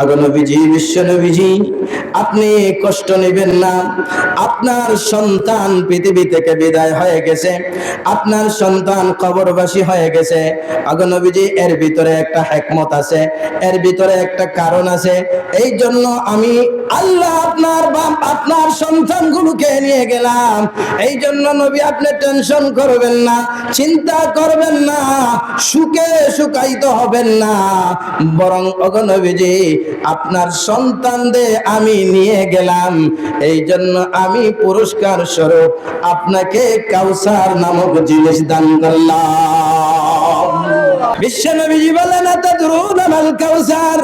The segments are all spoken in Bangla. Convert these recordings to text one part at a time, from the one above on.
আগনবীজি, বিশ্ব নবীজি, আপনি কষ্ট নেবেন না। আপনার সন্তান পৃথিবী থেকে বিদায় হয়ে গেছে, আপনার সন্তান কবরবাসী হয়ে গেছে। আগনবীজি, এর ভিতরে একটা হিকমত আছে, এর ভিতরে একটা কারণ আছে। এই জন্য আমি আল্লাহ আপনার বাপ আপনার সন্তানগুলোকে নিয়ে গেলাম। এই জন্য নবী, আপনি টেনশন করবেন না, চিন্তা করবেন না, সুখে সুখায়িত হবেন না। বরং অগনবীজি, আপনার সন্তানদের আমি নিয়ে গেলাম, এই জন্য আমি পুরস্কার স্বরূপ আপনাকে কাউসার নামক জিনিস দান করলাম। বিশ্ব নবীজি বলেন, আতাদরুনা মাল কাউসার?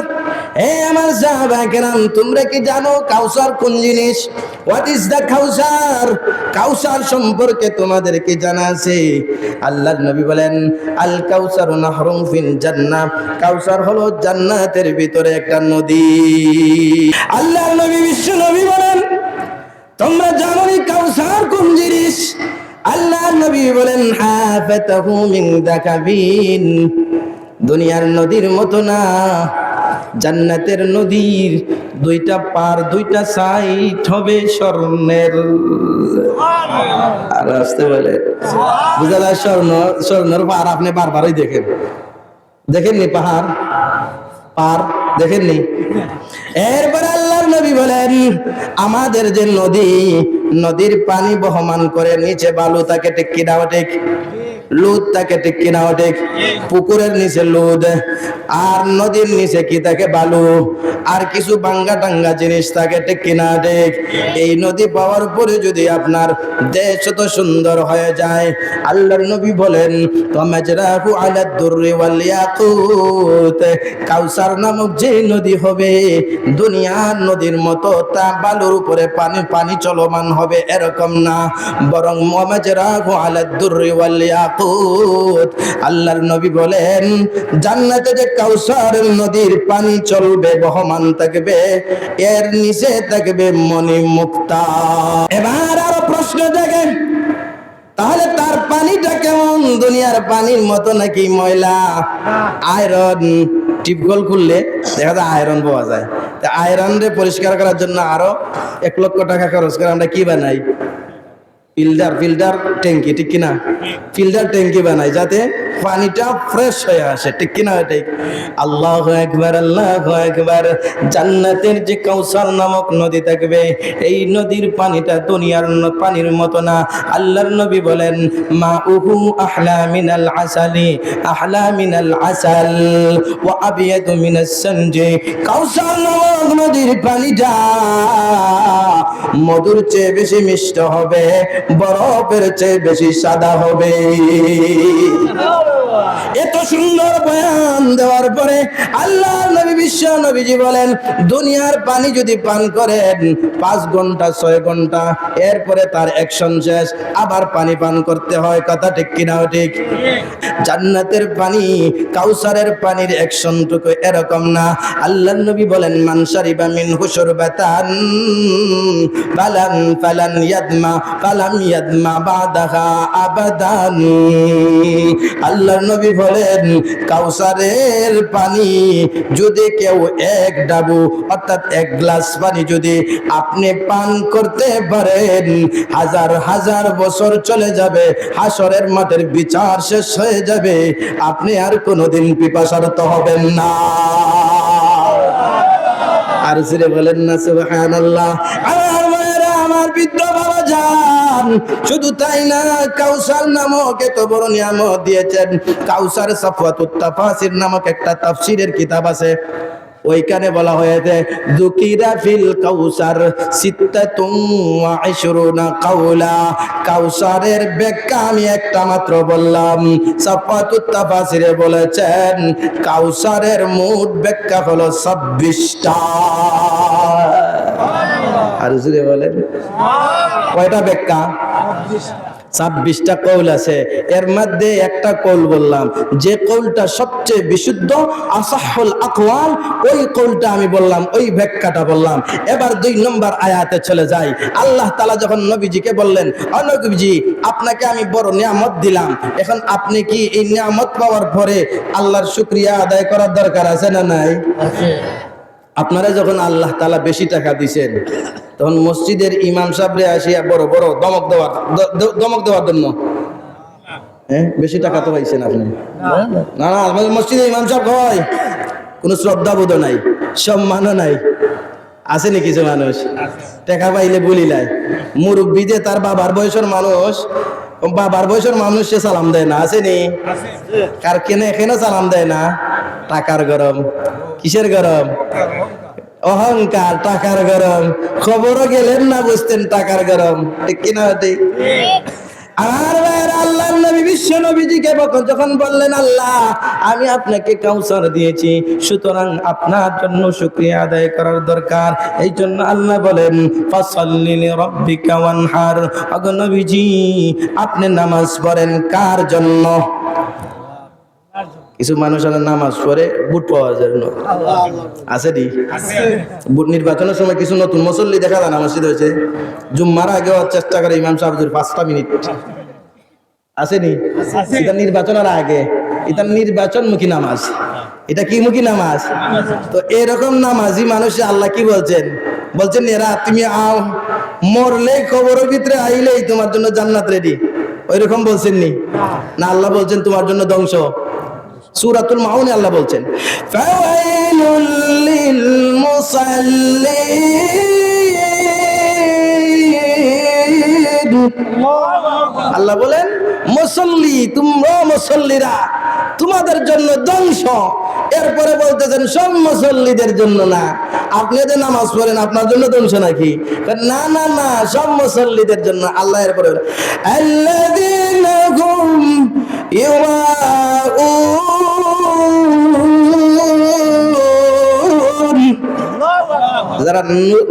হে আমার সাহাবায়ে কেরাম, তোমরা কি জানো কাউসার কোন জিনিস? হোয়াট ইজ দ্য কাউসার? কাউসার সম্পর্কে তোমাদের কি জানা আছে? আল্লাহর নবী বলেন, আল কাউসারু নাহরুন ফিল জান্নাহ। কাউসার হলো জান্নাতের ভিতরে একটা নদী। আল্লাহর নবী বিশ্ব নবী বলেন, তোমরা জানো নি কাউসার কোন জিনিস? আল্লাহর নবী বলেন, হাফাতাহু মিন দাকাবিন। দুনিয়ার নদীর মতো না, জান্নাতের নদীর দুইটা পার, দুইটা সাইড হবে স্বর্ণের। আর আসতে বলে বুঝা যায়, স্বর্ণের পার আপনি বারবারই দেখেননি? পাহাড় পার দেখেননি? এরপর আল্লাহর নবী বলেন, আমাদের যে নদীর পানি বহমান করে, নিচে বালু থাকে, ঠিক কিনা ঠিক? লুদ থাকে, ঠিক কিনা ঠিক? পুকুরের নিচে লুদ, আর নদীর নিচে কি থাকে? বালু, আর কিছু বাঙ্গা টাঙ্গা জিনিস থাকে, ঠিক কিনা ঠিক? এই নদী পাওয়ার পরে যদি আপনার দেশ তো সুন্দর হয়ে যায়, আল্লাহর নবী বলেন, তামাজরাহু আলা দুররি ওয়াল ইয়াকুত। কাউসার নামক যে নদী হবে, দুনিয়ার নদীর মতো তা বালুর উপরে পানি চলমান হবে এরকম না, বরং তামাজরাহু আলা দুররি ওয়াল ইয়াকুত। আল্লাহর নবী বলেন, জান্নাতে যে কাউসার নদীর পানি চলবে, বহমান থাকবে, এর নিচে থাকবে মণি মুক্তা। এবার আরো প্রশ্ন জাগে, তাহলে তার পানিটা কেমন? দুনিয়ার পানির মতো নাকি ময়লা? আয়রন, টিপকল খুললে দেখা যায় আয়রন পাওয়া যায়। আয়রন রে পরিষ্কার করার জন্য আরো 1 লক্ষ টাকা খরচ করে আমরা কি বানাই? ফিল্টার ট্যাঙ্কি, ঠিক কিনা? ফিল্টার ট্যাঙ্কি বানাই যাতে পানিটা ফ্রেশ হয়ে আসে, ঠিক কিনা? ঠিক। আল্লাহু আকবার, আল্লাহু আকবার। জান্নাতের যে কাউসার নামক নদী থাকবে, এই নদীর পানিটা দুনিয়ার পানির মতো না। আল্লাহর নবী বলেন, মাউহু আহলা মিনাল আসালি, আহলা মিনাল আসাল ওয়া আবিয়াদু মিনাস সানজি। কাউসার নামক নদীর পানিটা মধুর চেয়ে বেশি মিষ্টি হবে, বরফের চেয়ে বেশি সাদা হবে। এত সুন্দর বয়ান দেওয়ার পরে আল্লাহ নবী বিশ্ব নবীজি বলেন, দুনিয়ার পানি যদি পান করেন 5 ঘন্টা 6 ঘন্টা, এরপরে তার অ্যাকশন শেষ, আবার পানি পান করতে হয়। কথা ঠিক কিনা ঠিক? জান্নাতের পানি, কাউসারের পানির অ্যাকশনটুকু এরকম না। আল্লাহ নবী বলেন, মান শারিবা মিনহু শুরবাতান ফালান ইয়াদমা বাদাহা আবাদান। আল্লাহর নবী বলেন, কাউসারের পানি যদি কেউ 1 ডাবু অর্থাৎ 1 গ্লাস পানি যদি আপনি পান করতে পারেন, হাজার হাজার বছর চলে যাবে, হাসরের মাঠের বিচার শেষ হয়ে যাবে, আপনি আর কোনোদিন পিপাসার্ত হবেন না। আর জোরে বলেন না সুবহানাল্লাহ। আমার বৃদ্ধ বাবা যান, শুধু তাই না, কাউসার নামক এত বড় নিয়ামত দিয়েছেন। কাউসার সাফওয়াতুত তাফাসির নামক একটা তাফসীরের কিতাব আছে, ওইখানে বলা হয়েছে, যুকিরা ফিল কাউসার 26 কাউলা। কাউসারের ব্যাখ্যা আমি একটা মাত্র বললাম, সাফওয়াতুত তাফাসিরে বলেছেন কাউসারের মোট ব্যাখ্যা হলো 26টা। আর যদি বলেন কয়টা ব্যাখ্যা? 26টা কৌল আছে। এর মধ্যে একটা কৌল বললাম, যে কৌলটা সবচেয়ে বিশুদ্ধ, আসাহুল আকওয়াল, ওই কৌলটা আমি বললাম, ওই ব্যাখ্যাটা বললাম। এবার 2 নম্বর আয়াতে চলে যাই। আল্লাহ তাআলা যখন নবীজিকে বললেন, ও নবীজি, আপনাকে আমি বড় নিয়ামত দিলাম, এখন আপনি কি এই নিয়ামত পাওয়ার পরে আল্লাহর শুকরিয়া আদায় করার দরকার আছে না নাই? আছে। আপনারা যখন আল্লাহ তাআলা বেশি টাকা দিছেন তখন মসজিদের ইমাম সাহেবরে আসিয়া বড় বড় দমক দেওয়ার জন্য হ্যাঁ বেশি টাকা তো পাইছেন আপনি না না আমাদের মসজিদে ইমাম সাহেব হয় কোনো শ্রদ্ধাবোধ নাই সম্মানও নাই আছে নি কিছু মানুষ টাকা পাইলে বলিলাই মুরব্বী যে তার বাবার বয়সের মানুষ সে সালাম দেয় না আছে নি কার কেন এখানে সালাম দেয় না টাকার গরম কিসের গরম অহংকার টাকার গরম খবরও গেলেন না বুঝতেন টাকার গরম ঠিক কিনা ঠিক আর আল্লাহর নবী বিশ্ব নবীজিকে যখন বললেন আল্লাহ আমি আপনাকে কাউসার দিয়েছি সুতরাং আপনার জন্য শুকরিয়া আদায় করার দরকার এই জন্য আল্লাহ বলেন ফাসাল্লি লিরাব্বিকা ওয়ানহার ওগো নবীজি আপনি নামাজ পড়েন কার জন্য কিছু মানুষ নামাজ পড়ে বুট পাওয়ার জন্য আছে নি বুট নির্বাচনের সময় কিছু নতুন মুসল্লি দেখা যায় না মসজিদ হয়েছে জুম্মার আগে চেষ্টা করে ইমাম সাহেব 5 মিনিট আসেনি এটা নির্বাচনের আগে এটা নির্বাচনমুখী নামাজ এটা কি মুখী নামাজ তো এরকম নামাজি মানুষ আল্লাহ কি বলছেন এরা তুমি আও মরলে কবরের ভিতরে আইলেই তোমার জন্য জান্নাত রেডি ওইরকম বলছেন নি না আল্লাহ বলছেন তোমার জন্য ধ্বংস সূরাতুল মাউনে আল্লাহ বলছেন ফাওয়াইলুল লিল মুসাল্লিন আল্লাহ বলেন মুসল্লি তোমরা মুসল্লিরা তোমাদের জন্য ধ্বংস এরপরে বলতেছেন সব মুসল্লিদের জন্য না আপনি যে নামাজ পড়েন আপনার জন্য ধ্বংস নাকি না না না সব মুসল্লিদের জন্য আল্লাহ এরপরে আল্লাযীনা হুম যারা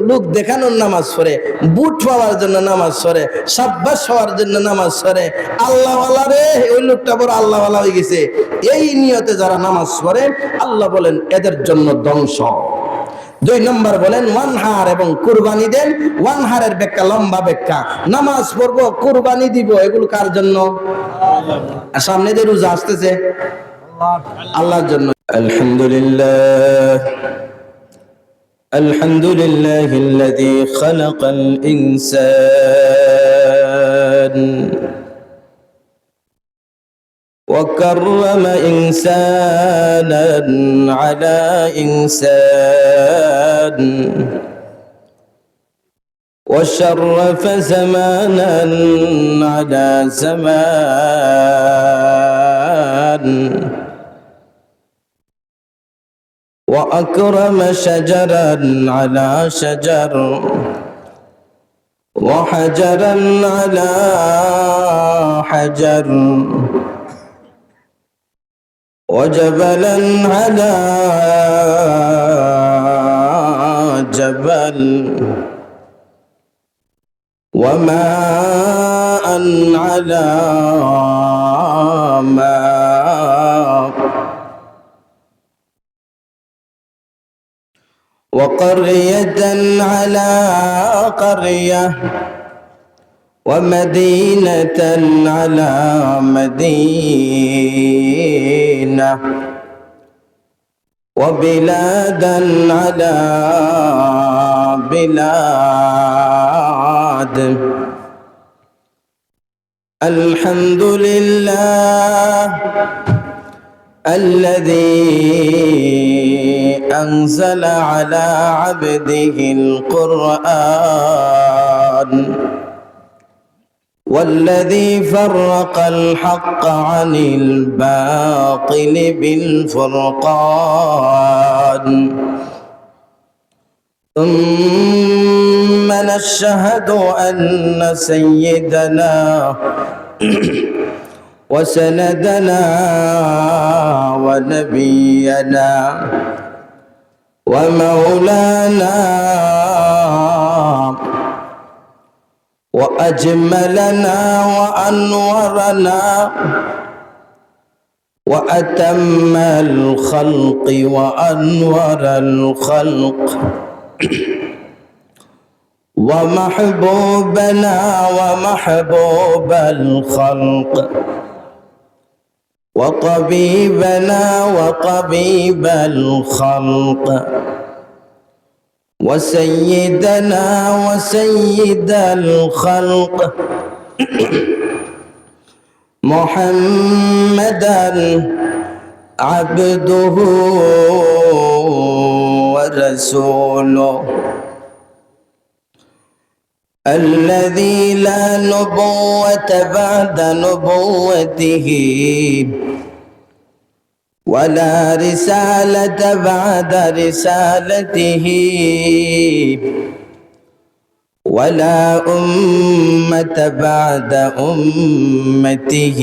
লোক দেখানোর নামাজ পড়ে বুট পাওয়ার জন্য নামাজ পড়ে সাব্বাস হওয়ার জন্য নামাজ পড়ে আল্লাহ ওয়ালা রে ওই লোকটা বড় আল্লাহ ওয়ালা হয়ে গেছে এই নিয়তে যারা নামাজ পড়ে আল্লাহ বলেন এদের জন্য ধ্বংস 2 নম্বর বলেন ওয়ানহার এবং কুরবানি দেন ওয়ানহারের ব্যাখ্যা লম্বা ব্যাখ্যা নামাজ পড়বো কুরবানি দিব এগুলো কার জন্য সামনে যে রোজা আসতেছে আল্লাহর জন্য الحمد لله الذي خلق الإنسان وكرم إنسانا على إنسان وشرف زمانا على زمان وأكرم شجرا على شجر وحجرا على حجر وجبلا على جبل وماء على ماء وقرية على قرية ومدينة على مدينة وبلادا على بلاد الحمد لله الذي أنزل على عبده القرآن والذي فرق الحق عن الباطل بالفرقان ثم نشهد أن سيدنا وسندنا ونبينا ومولانا وأجملنا وأنورنا وأتم الخلق وأنور الخلق ومحبوبنا ومحبوب الخلق وقبيبنا وقبيب الخلق وسيدنا وسيد الخلق محمدا عبده ورسوله الذي لا نبوة بعد نبوته ولا رسالة بعد رسالته ولا أمة بعد أمته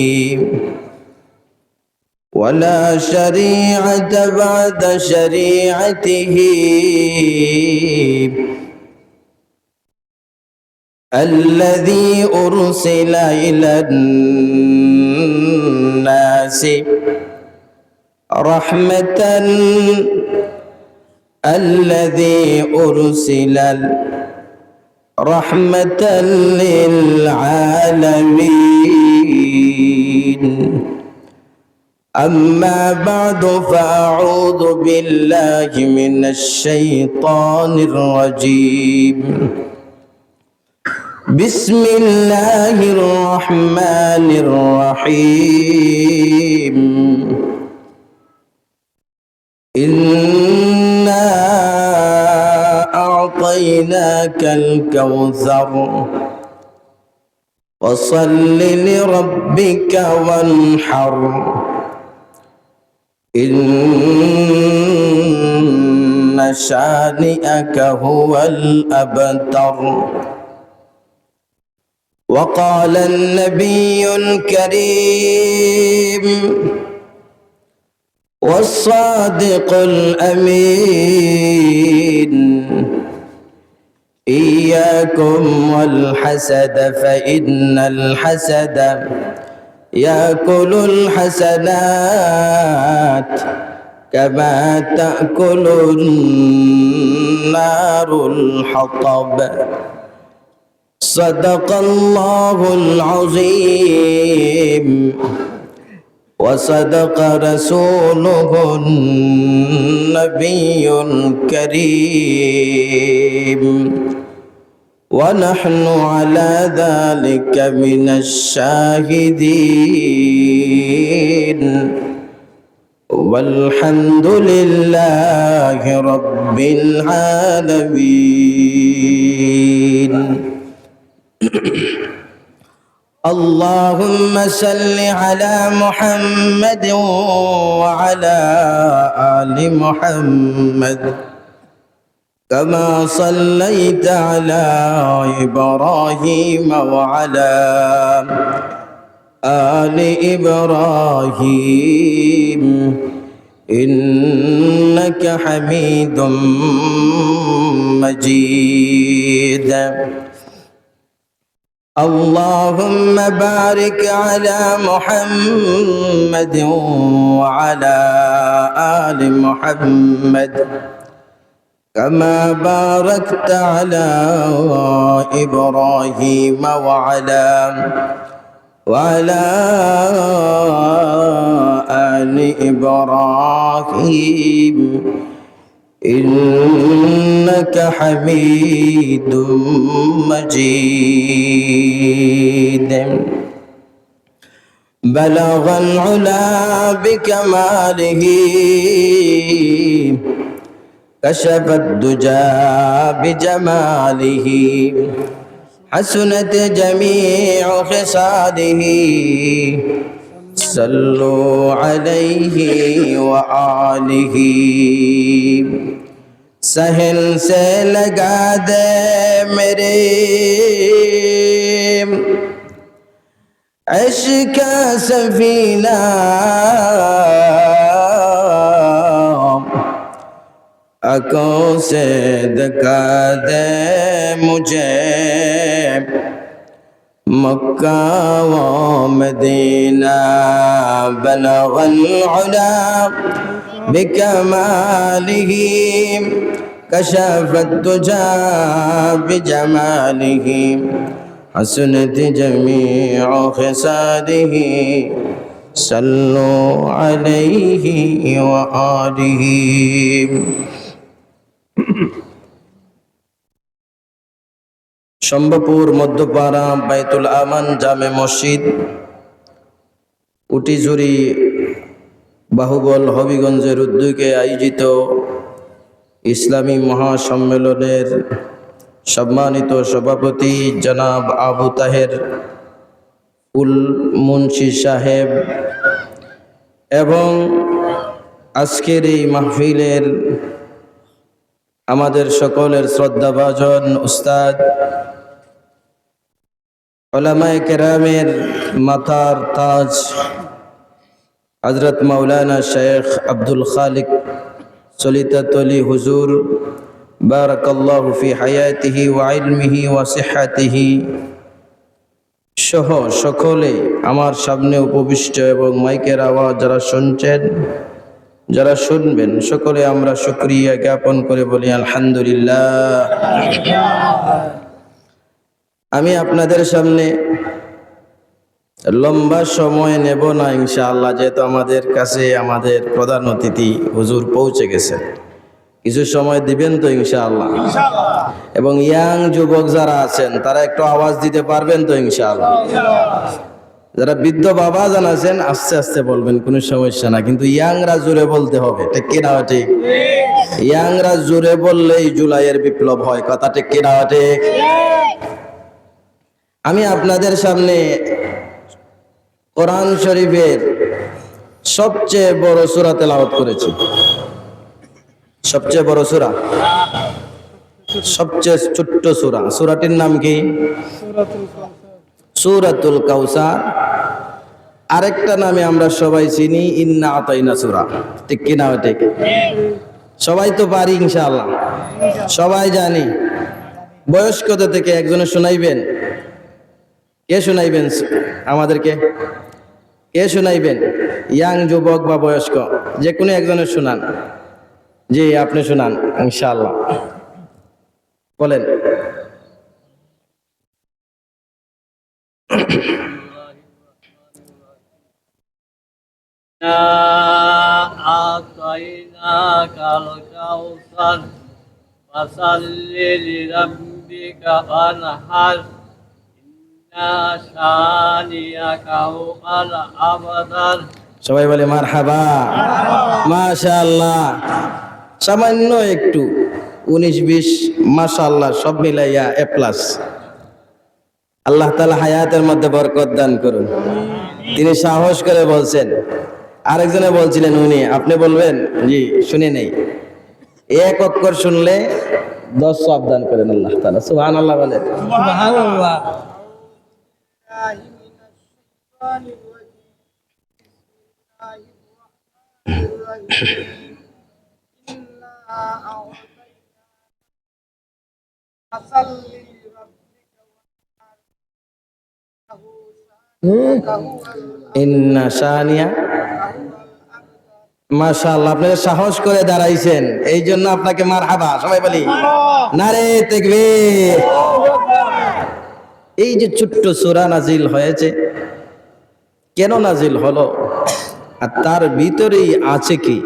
ولا شريعة بعد شريعته الذي أرسل إلى الناس رحمة الذي أرسل رحمة للعالمين أما بعد فأعوذ بالله من الشيطان الرجيم بسم الله الرحمن الرحيم إنا أعطيناك الكوثر فصل لربك وانحر إن شانئك هو الأبتر وقال النبي الكريم والصادق الأمين إياكم والحسد فإن الحسد يأكل الحسنات كما تأكل النار الحطب صدق الله العظيم وصدق رسوله النبي الكريم ونحن على ذلك من الشاهدين والحمد لله رب العالمين اللهم صل على محمد وعلى آل محمد كما صليت على إبراهيم وعلى آل إبراهيم إنك حميد مجيد اللهم بارك على محمد وعلى آل محمد كما باركت على إبراهيم وعلى آل إبراهيم إنك حميد مجيد بلغ العلا بكماله كشف الدجى بجماله حسنت جميع خصاله صلوا عليه وآله सहल से लगा दे मेरे इश्क का सफीना आँखों से दिखा दे मुझे मक्का व मदीना बलगल उला बिकमालिह कशफ तुजा बिजमालिह हसनत जमीअ खिसालिह सल्लु अलैहि व आलिहि সম্ভবপুর মধ্যপাড়া বাইতুল আমান জামে মসজিদ উটিঝুরি বাহুবল হবিগঞ্জের উদ্যোগে আয়োজিত ইসলামী মহাসম্মেলনের সম্মানিত সভাপতি জনাব আবু তাহের উল মুন্সি সাহেব এবং আজকের এই মাহফিলের আমাদের সকলের শ্রদ্ধাভাজন উস্তাদ উলামায়ে কেরামের মাথার তাজ হযরত মাওলানা শেখ আব্দুল খালিক সলিতাতলি হুজুর বারাকাল্লাহু ফি হায়াতিহি ওয়া ইলমিহি ওয়া সিহহাতিহি সহ সকলে আমার সামনে উপবিষ্ট এবং মাইকের আওয়াজ যারা শুনছেন যারা শুনবেন সকলে আমরা শুকরিয়া জ্ঞাপন করে বলি আলহামদুলিল্লাহ। আমি আপনাদের সামনে লম্বা সময় নেব না ইনশাআল্লাহ, যেহেতু আমাদের কাছে আমাদের প্রধান অতিথি হুজুর পৌঁছে গেছেন। কিছু সময় দিবেন তো ইনশাআল্লাহ? এবং ইয়াং যুবক যারা আছেন তারা একটু আওয়াজ দিতে পারবেন তো ইনশাআল্লাহ? যারা বৃদ্ধ বাবা জানাছেন আস্তে আস্তে বলবেন, কোনো সমস্যা না, কিন্তু ইয়াংরা জোরে বলতে হবে, ঠিক কি না ঠিক? ইয়াংরা জোরে বললেই জুলাইয়ের বিপ্লব হয়, কথা ঠিক কি না ঠিক? আমি আপনাদের সামনে কোরআন শরীফের সবচেয়ে বড় সূরা তেলাওয়াত করেছি। সবচেয়ে বড় সূরা, সবচেয়ে ছোট্ট সূরা, সূরাটির নাম কি? সূরাতুল কাউসার। আরেকটা নামে আমরা সবাই চিনি, ইন্না আতাইনা সূরা, ঠিক কি না ঠিক? সবাই তো পারি ইনশাআল্লাহ, সবাই জানি। বয়স্কদের থেকে একজনে শোনাইবেন? কে শোনাইবেন আমাদেরকে? কে শোনাইবেন? ইয়াং যুবক বা বয়স্ক যে কোনো একজনের শোনান। জি, আপনি শোনান ইনশাআল্লাহ, বলেন। আতাইনাকাল কাউসার ফাসাল্লি লিরাব্বিকা ওয়ানহার ইন্না শানিয়াকা হুয়াল আবতার। সবাই বলে মারহাবা, মাশাআল্লাহ। সামান্য একটু 19-20 মাশাআল্লাহ সব মিলাইয়া A+। আল্লাহ তাআলা হায়াতের মধ্যে বরকত দান করুন। তিনি সাহস করে বলছেন, আরেকজনে বলছিলেন উনি, আপনি বলবেন? জি, শুনে নেই। এক অক্ষর শুনলে 10 সওয়াব দান করেন আল্লাহ তাআলা। সুবহানাল্লাহ বলেন। সুবহানাল্লাহ। ইন্না শানিয়া, মাশাআল্লাহ, আপনি সাহস করে দাঁড়াইছেন, এই জন্য আপনাকে মারহাবা। সবাই বলি নারে তাকবীর। এই যে ছোট্ট সূরা নাজিল হয়েছে, কেন নাজিল হলো আর তার ভিতরেই আছে কি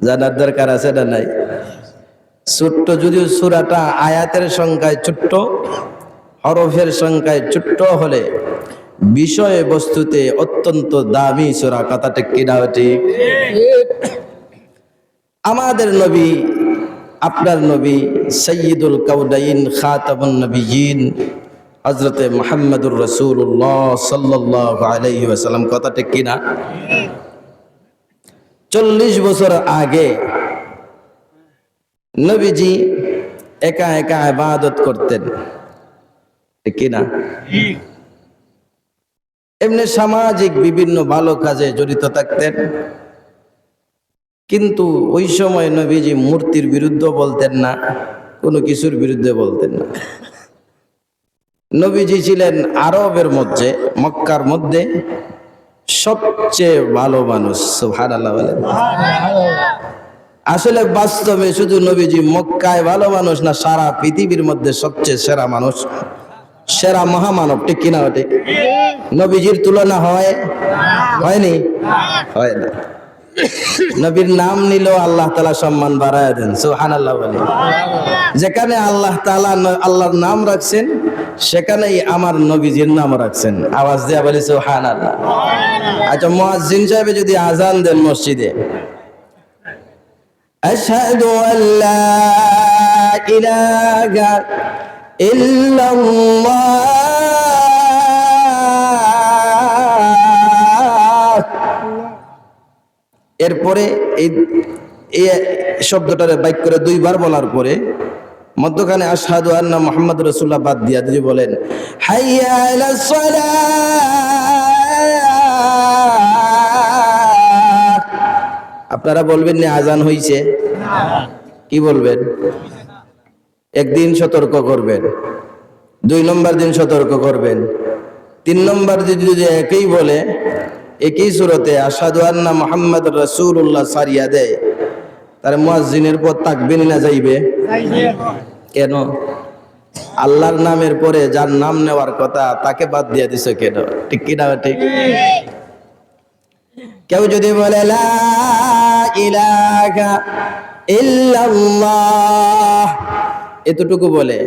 জানার দরকার আছে না নাই? ছোট্ট যদিও সূরাটা আয়াতের সংখ্যায় ছোট্ট, হরফের সংখ্যায় ছোট্ট হলে বিষয় বস্তুতে অত্যন্ত দামি সূরা, কথাটা কি না ঠিক? আমাদের নবী, আপনার নবী সাইয়্যিদুল কাউনাইন খাতামুন নবিয়্যিন হযরতে মুহাম্মদুর রাসূলুল্লাহ সাল্লাল্লাহু আলাইহি ওয়াসাল্লাম, কথাটা কি না? 40 বছর আগে নবীজি একা একা ইবাদত করতেন, ঠিক কি না? এমনি সামাজিক বিভিন্ন ভালো কাজে জড়িত থাকতেন, কিন্তু ওই সময় নবীজি মূর্তির বিরুদ্ধে বলতেন না, কোনো কিছুর বিরুদ্ধে বলতেন না। নবীজি ছিলেন আরবের মধ্যে, মক্কার মধ্যে সবচেয়ে ভালো মানুষ। সুবহানাল্লাহ বলেন। আসলে বাস্তবে শুধু নবীজি মক্কায় ভালো মানুষ না, সারা পৃথিবীর মধ্যে সবচেয়ে সেরা মানুষ, সেরা মহামানব, ঠিক কিনা? ঠিক। নবীজির তুলনা হয়নি? হয় না। নবীর নাম নিলেও আল্লাহ তাআলা সম্মান বাড়ায় দেন। সুবহানাল্লাহ বলেন। যেখানে আল্লাহ তাআলা আল্লাহর নাম রাখছেন সেখানেই আমার নবীজির নাম রাখছেন। আওয়াজ দেয়া বলি সুবহানাল্লাহ। আচ্ছা, মুয়াজ্জিন সাহেব যদি আজান দেন মসজিদে, আশহাদু আল্লা ইলাহা ইল্লাল্লাহ, এরপরে এই শব্দটারে বাইক করে দুইবার বলার পরে মধ্যখানে আশহাদু আন্না মুহাম্মদ রাসূলুল্লাহ বাদ দিয়া যদি বলেন হাইয়া আলাস সালাহ, আপনারা বলবেন না আজান হইছে? কি বলবেন? একদিন সতর্ক করবেন, 2 নম্বর দিন সতর্ক করবেন, 3 নম্বর দিন যদি একই বলে, একই সুরতে আশহাদু আন্না মুহাম্মদ রাসূলুল্লাহ সারিয়া দেয়, তার মুয়াজ্জিনের পর তাকবীর না যাইবে? কেন? আল্লাহর নামের পরে যার নাম নেওয়ার কথা তাকে বাদ দিয়ে দিছে কেন? ঠিক কি না? ঠিক। কেউ যদি বলে লা ইলাহা ইল্লাল্লাহ এতটুকু বলে,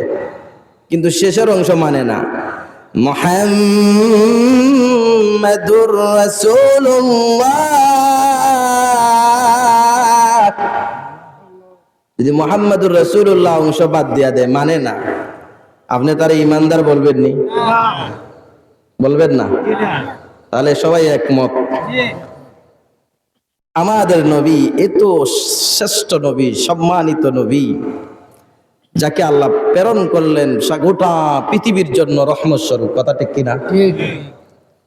কিন্তু শেষের অংশ মানে না, মুহাম্মাদুর রাসূলুল্লাহ, যদি মুহাম্মাদুর রাসূলুল্লাহ অংশ বাদ দিয়া দেয় মানে না, আপনি তার ইমানদার বলবেন নি? বলবেন না? তাহলে সবাই একমত। আমাদের নবী এত শ্রেষ্ঠ নবী, সম্মানিত নবী, যাকে আল্লাহ প্রেরণ করলেন গোটা পৃথিবীর জন্য রহমত স্বরূপ। কথা ঠিক কিনা?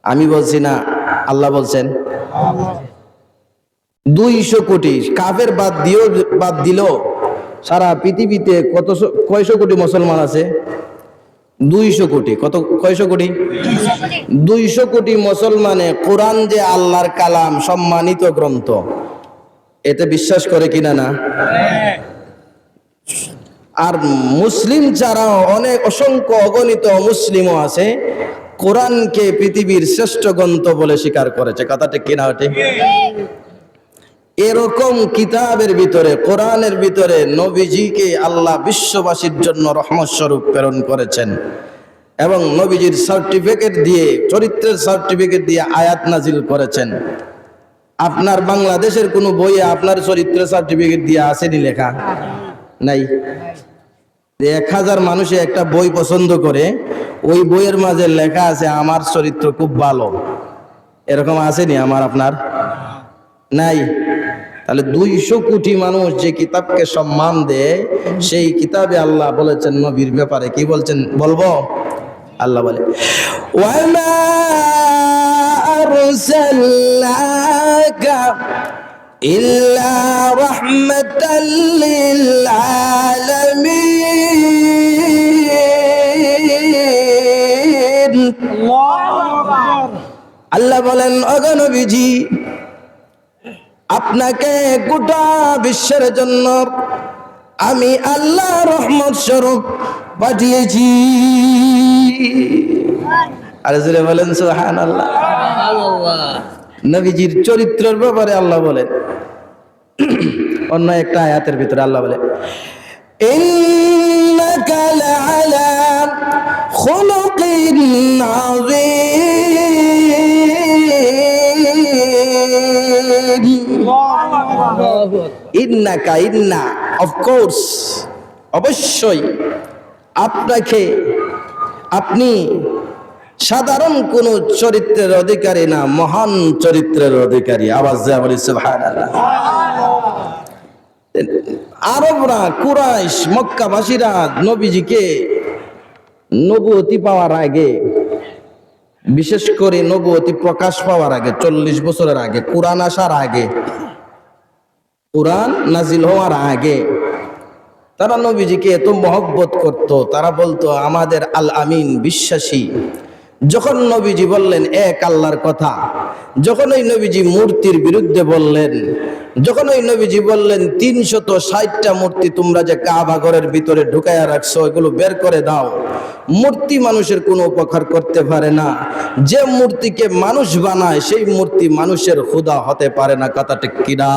আমি বলছি না, আল্লাহ বলছেন। 200 কোটি কাফের বাদ দিল সারা পৃথিবীতে কয়শো কোটি মুসলমান আছে? 200 কোটি। কয়শো কোটি? 200 কোটি মুসলমানে কোরআন যে আল্লাহর কালাম, সম্মানিত গ্রন্থ, এতে বিশ্বাস করে কিনা? না। আর মুসলিম ছাড়াও অসংখ্য অগণিত মুসলিমও আছে কোরআনকে পৃথিবীর শ্রেষ্ঠ গ্রন্থ বলে স্বীকার করেছে। কথা ঠিক কিনা? ঠিক। এরকম কিতাবের ভিতরে, কোরআনের ভিতরে নবীজিকে আল্লাহ বিশ্ববাসীর জন্য রহমত স্বরূপ প্রেরণ করেছেন এবং নবীজির সার্টিফিকেট দিয়ে, চরিত্রের সার্টিফিকেট দিয়ে আয়াত নাজিল করেছেন। আপনার বাংলাদেশের কোনো বইয়ে আপনার চরিত্রের সার্টিফিকেট দিয়ে আসেনি লেখা? নাই। 1000 মানুষে একটা বই পছন্দ করে, ওই বইয়ের মাঝে লেখা আছে আমার চরিত্র খুব ভালো, এরকম আসেনি আমার আপনার? নাই। তাহলে 200 কোটি মানুষ যে কিতাবকে সম্মান দেয়, সেই কিতাবে আল্লাহ বলেছেন নবীর ব্যাপারে কি বলছেন বলবো? আল্লাহ বলে ওয়ামা আরসালনাকা ইল্লা রাহমাতাল লিল আলামিন। আল্লাহ বলেন ওগো নবীজি, আপনাকে গোটা বিশ্বের জন্য আমি আল্লাহ রহমত স্বরূপ পাঠিয়েছি। আর জোরে বলেন সুবহানাল্লাহ। নবীজির চরিত্রের ব্যাপারে আল্লাহ বলেন অন্য একটা আয়াতের ভিতরে, আল্লাহ বলে ইন্নাকা লাআলা খুলুকিন আযীম। ইন্নাকা, ইন্না অফ কোর্স, অবশ্যই আপনাকে, আপনি সাধারণ কোন চরিত্রের অধিকারী না, মহান চরিত্রের অধিকারী। আওয়াজ দেয়া বলি সুবহানাল্লাহ। আরবরা, কুরাইশ, মক্কাবাসীরা নবীজিকে নবুয়তি পাওয়ার আগে, বিশেষ করে নবুয়তি প্রকাশ পাওয়ার আগে, 40 বছরের আগে, কোরআন আসার আগে, কোরআন নাজিল হওয়ার আগে, তারা নবীজিকে এত মহব্বত করত। তারা বলতো আমাদের আল আমিন, বিশ্বাসী। যখন নবীজি বললেন এক আল্লাহর কথা, যখন ওই নবীজি মূর্তির বিরুদ্ধে বললেন, যখন ওই নবীজি বললেন 360টা মূর্তি তোমরা যে কাবা ঘরের ভিতরে ঢুকায়া রাখছো, এগুলো বের করে দাও, মূর্তি মানুষের কোনো উপকার করতে পারে না, যে মূর্তিকে মানুষ বানায় সেই মূর্তি মানুষের খোদা হতে পারে না। কথা ঠিক কিনা?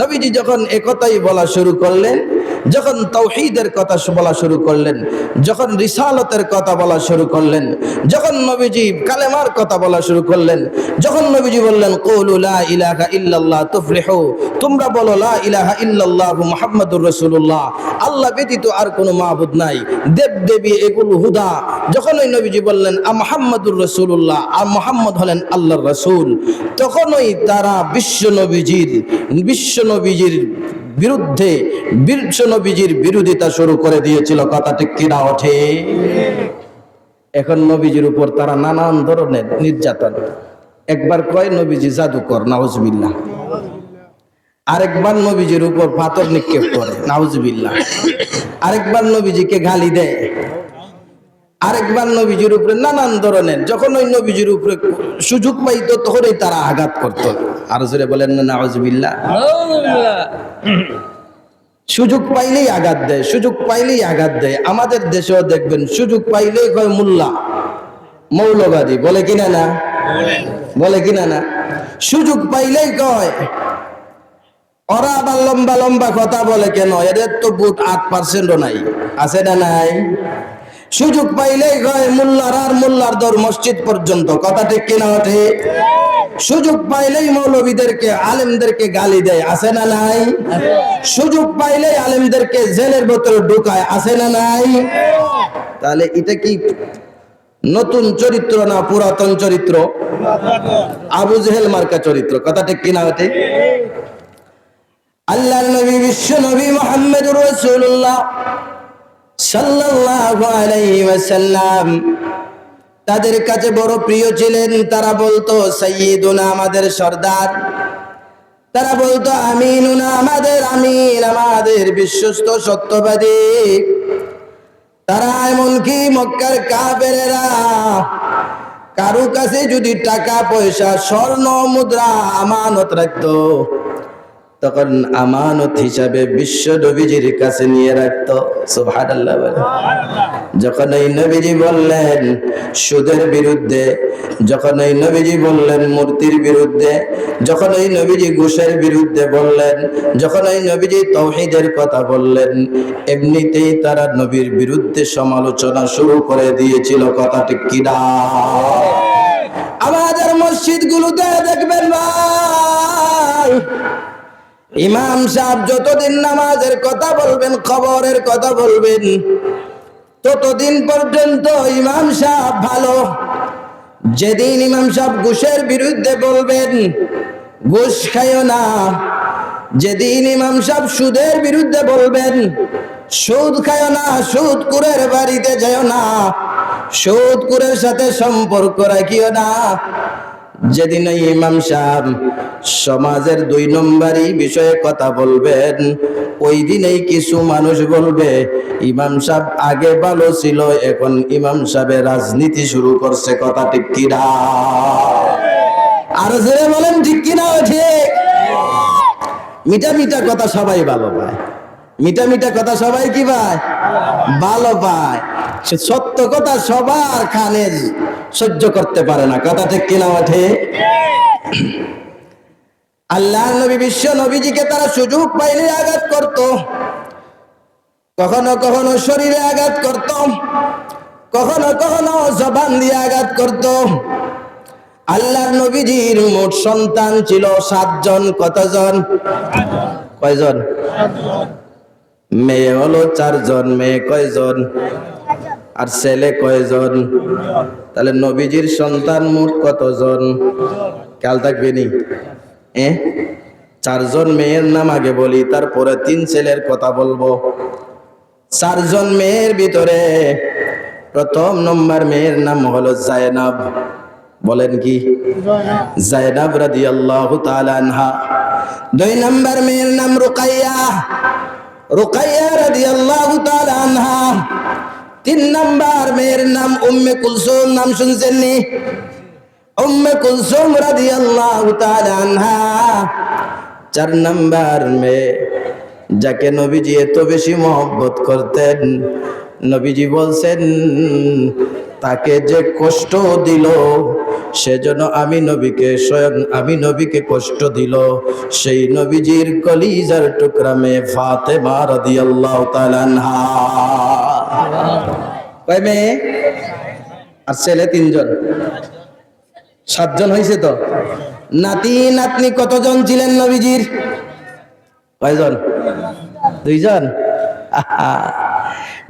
নবীজি যখন একথাই বলা শুরু করলেন, যখন তাওহীদের কথা বলা শুরু করলেন, যখন রিসালতের কথা বলা শুরু করলেন, যখন নবীজি কালেমার কথা বলা শুরু করলেন, যখন নবীজি বললেন কুলু লা ইলাহা ইল্লাল্লাহ তুফলিহু, তোমরা বলো লা ইলাহা ইল্লাল্লাহ মুহাম্মাদুর রাসূলুল্লাহ, আল্লাহ ব্যতীত আর কোনো মাবুদ নাই, দেব দেবী এগুলো হুদা। যখন ওই নবীজি বললেন মুহাম্মাদুর রাসূলুল্লাহ, আর মুহাম্মদ হলেন আল্লাহর রাসূল, তখনই তারা বিশ্ব নবীজির বিরুদ্ধে, বিশ্ব নবীজির বিরোধিতা শুরু করে দিয়েছিল। কথা ঠিক কিনা ওঠে? এখন নবীজির উপর তারা নানান ধরনের নির্যাতন। একবার কয় নবীজি জাদুকর, নাউজুবিল্লাহ। আরেকবার নবীজির উপর পাথর নিক্ষেপ করে, নাউজুবিল্লাহ। আরেকবার নবীজিকে গালি দেয়, আরেকবার নবীজির উপরে নানান ধরনের। যখন ওই নবীজির উপরে সুযোগ পাইতো তখনই তারা আঘাত করত। আর জোরে বলেন না নাউজুবিল্লাহ। সুযোগ পাইলেই আঘাত দেয়, সুযোগ পাইলেই আঘাত দেয়। আমাদের দেশেও দেখবেন সুযোগ পাইলেই কয় মোল্লা, মৌলবাদী, বলে কিনা না? বলে কিনা না? সুযোগ পাইলেই কয়। ওরা আবার লম্বা লম্বা কথা বলে কেন? এদের তো বুথ 8%ও নাই, আছে না নাই? সুযোগ পাইলেই কয় মোল্লার আর মোল্লার দর মসজিদ পর্যন্ত। কথা ঠিক কিনা ওঠে? সুযোগ পাইলেই মৌলবীদেরকে, আলেমদেরকে গালি দেয়, আছে না নাই? সুযোগ পাইলেই আলেমদেরকে জেলের ভেতরে ঢুকায়, আছে না নাই? তাহলে এটা কি নতুন চরিত্র না পুরাতন চরিত্র? আবু জেহেল মার্কা চরিত্র। কথা ঠিক কিনা ওঠে? আল্লাহর নবী, বিশ্ব নবী মুহাম্মদুর রাসূলুল্লাহ সাল্লাল্লাহু আলাইহি ওয়াসাল্লাম তাদের কাছে বড় প্রিয় ছিলেন। তারা বলতো সাইয়্যিদুনা, আমাদের সর্দার। তারা বলতো আমিনুনা, আমাদের আমিন, আমাদের বিশ্বস্ত সত্যবাদী। তারা এমনকি মক্কার কাফেরেরা কারো কাছে যদি টাকা পয়সা, স্বর্ণ মুদ্রা আমানত রাখতো, তখন আমানত হিসাবে বিশ্ব নবীজির কাছে নিয়ে রাখতো। সুবহানাল্লাহ। যখন এই নবীজি বললেন সুদের বিরুদ্ধে, যখন এই নবীজি বললেন মূর্তির বিরুদ্ধে, যখন এই নবীজি ঘুষের বিরুদ্ধে বললেন, যখন এই নবীজি তাওহীদের কথা বললেন, এমনিতেই তারা নবীর বিরুদ্ধে সমালোচনা শুরু করে দিয়েছিল। কথা ঠিক কিনা? আমাদের মসজিদগুলোতে দেখবেন ভাই, ইমাম সাহেব যতদিন নামাজের কথা বলবেন, খবরের কথা বলবেন, ততদিন পর্যন্ত ইমাম সাহেব ভালো। যেদিন ইমাম সাহেব ঘুষের বিরুদ্ধে বলবেন, ঘুষ খাইও না। যেদিন ইমাম সাহেব সুদের বিরুদ্ধে বলবেন, সুদ খাইও না, সুদখোরের বাড়িতে যাইও না, সুদখোরের সাথে সম্পর্ক রাখিও না। যেদিন ইমাম সাহেব সমাজের 2 নম্বরই বিষয়ে কথা বলবেন, ওই দিনেই কিছু মানুষ বলবে ইমাম সাহেব আগে ভালো ছিল, এখন ইমাম সাহেবের রাজনীতি শুরু করছে। কথা ঠিক কিনা? আর জোরে বলেন ঠিক কিনা? ঠিক। মিঠা মিঠা কথা সবাই ভালো পায়, মিঠা মিঠা কথা সবাই কি পায়? ভালো পায়। সত্য কথা সবার কানে সহ্য করতে পারে না। কথা ঠিক কিনা ওঠে? আল্লাহর নবী, বিশ্ব নবীজিকে তারা সুযোগ পাইলে আঘাত করত, কখনো কখনো শরীরে আঘাত করত, কখনো কখনো জবান দিয়ে আঘাত করত। আল্লাহর নবীজির মোট সন্তান ছিল 7 জন। কতজন? কয়জন? মেয়ে হলো 4 জন। মেয়ে কয়জন? আর ছেলে কয়জন? তাহলে নবীজির সন্তান মোট কতজন? খেয়াল থাকবেনি? 4 জন মেয়ের নাম আগে বলি, তারপরে 3 ছেলের কথা বলবো। 4 জন মেয়ের ভিতরে প্রথম নম্বর মেয়ের নাম হলো জায়নাব। বলেন কি? জায়নাব রাদিয়াল্লাহু তাআলা আনহা। 2 নম্বর মেয়ের নাম রুকাইয়া, রুকাইয়া রাদিয়াল্লাহু তাআলা আনহা। 3 নম্বর মেয়ের নাম উম্মে কুলসুম। নাম শুনছেন নি? উম্মে কুলসুম রাদিয়াল্লাহু তাআলা আনহা। 4 নম্বর মেয়ে, যাকে নবীজি এত বেশি মহব্বত করতেন, নবীজি বলছেন তাকে যে কষ্ট দিল সেজন্য আমি নবীকে স্বয়ং আমি নবীকে কষ্ট দিল সেই নবীজির কলিজার টুকরা মেয়ে ফাতেমা রাদিয়াল্লাহু তাআলা আনহা। কয় মেয়ে? আর ছেলে 3 জন, 7 জন হয়েছে তো। নাতি নাতনি কতজন ছিলেন নবীজির? কয়জন? 2 জন।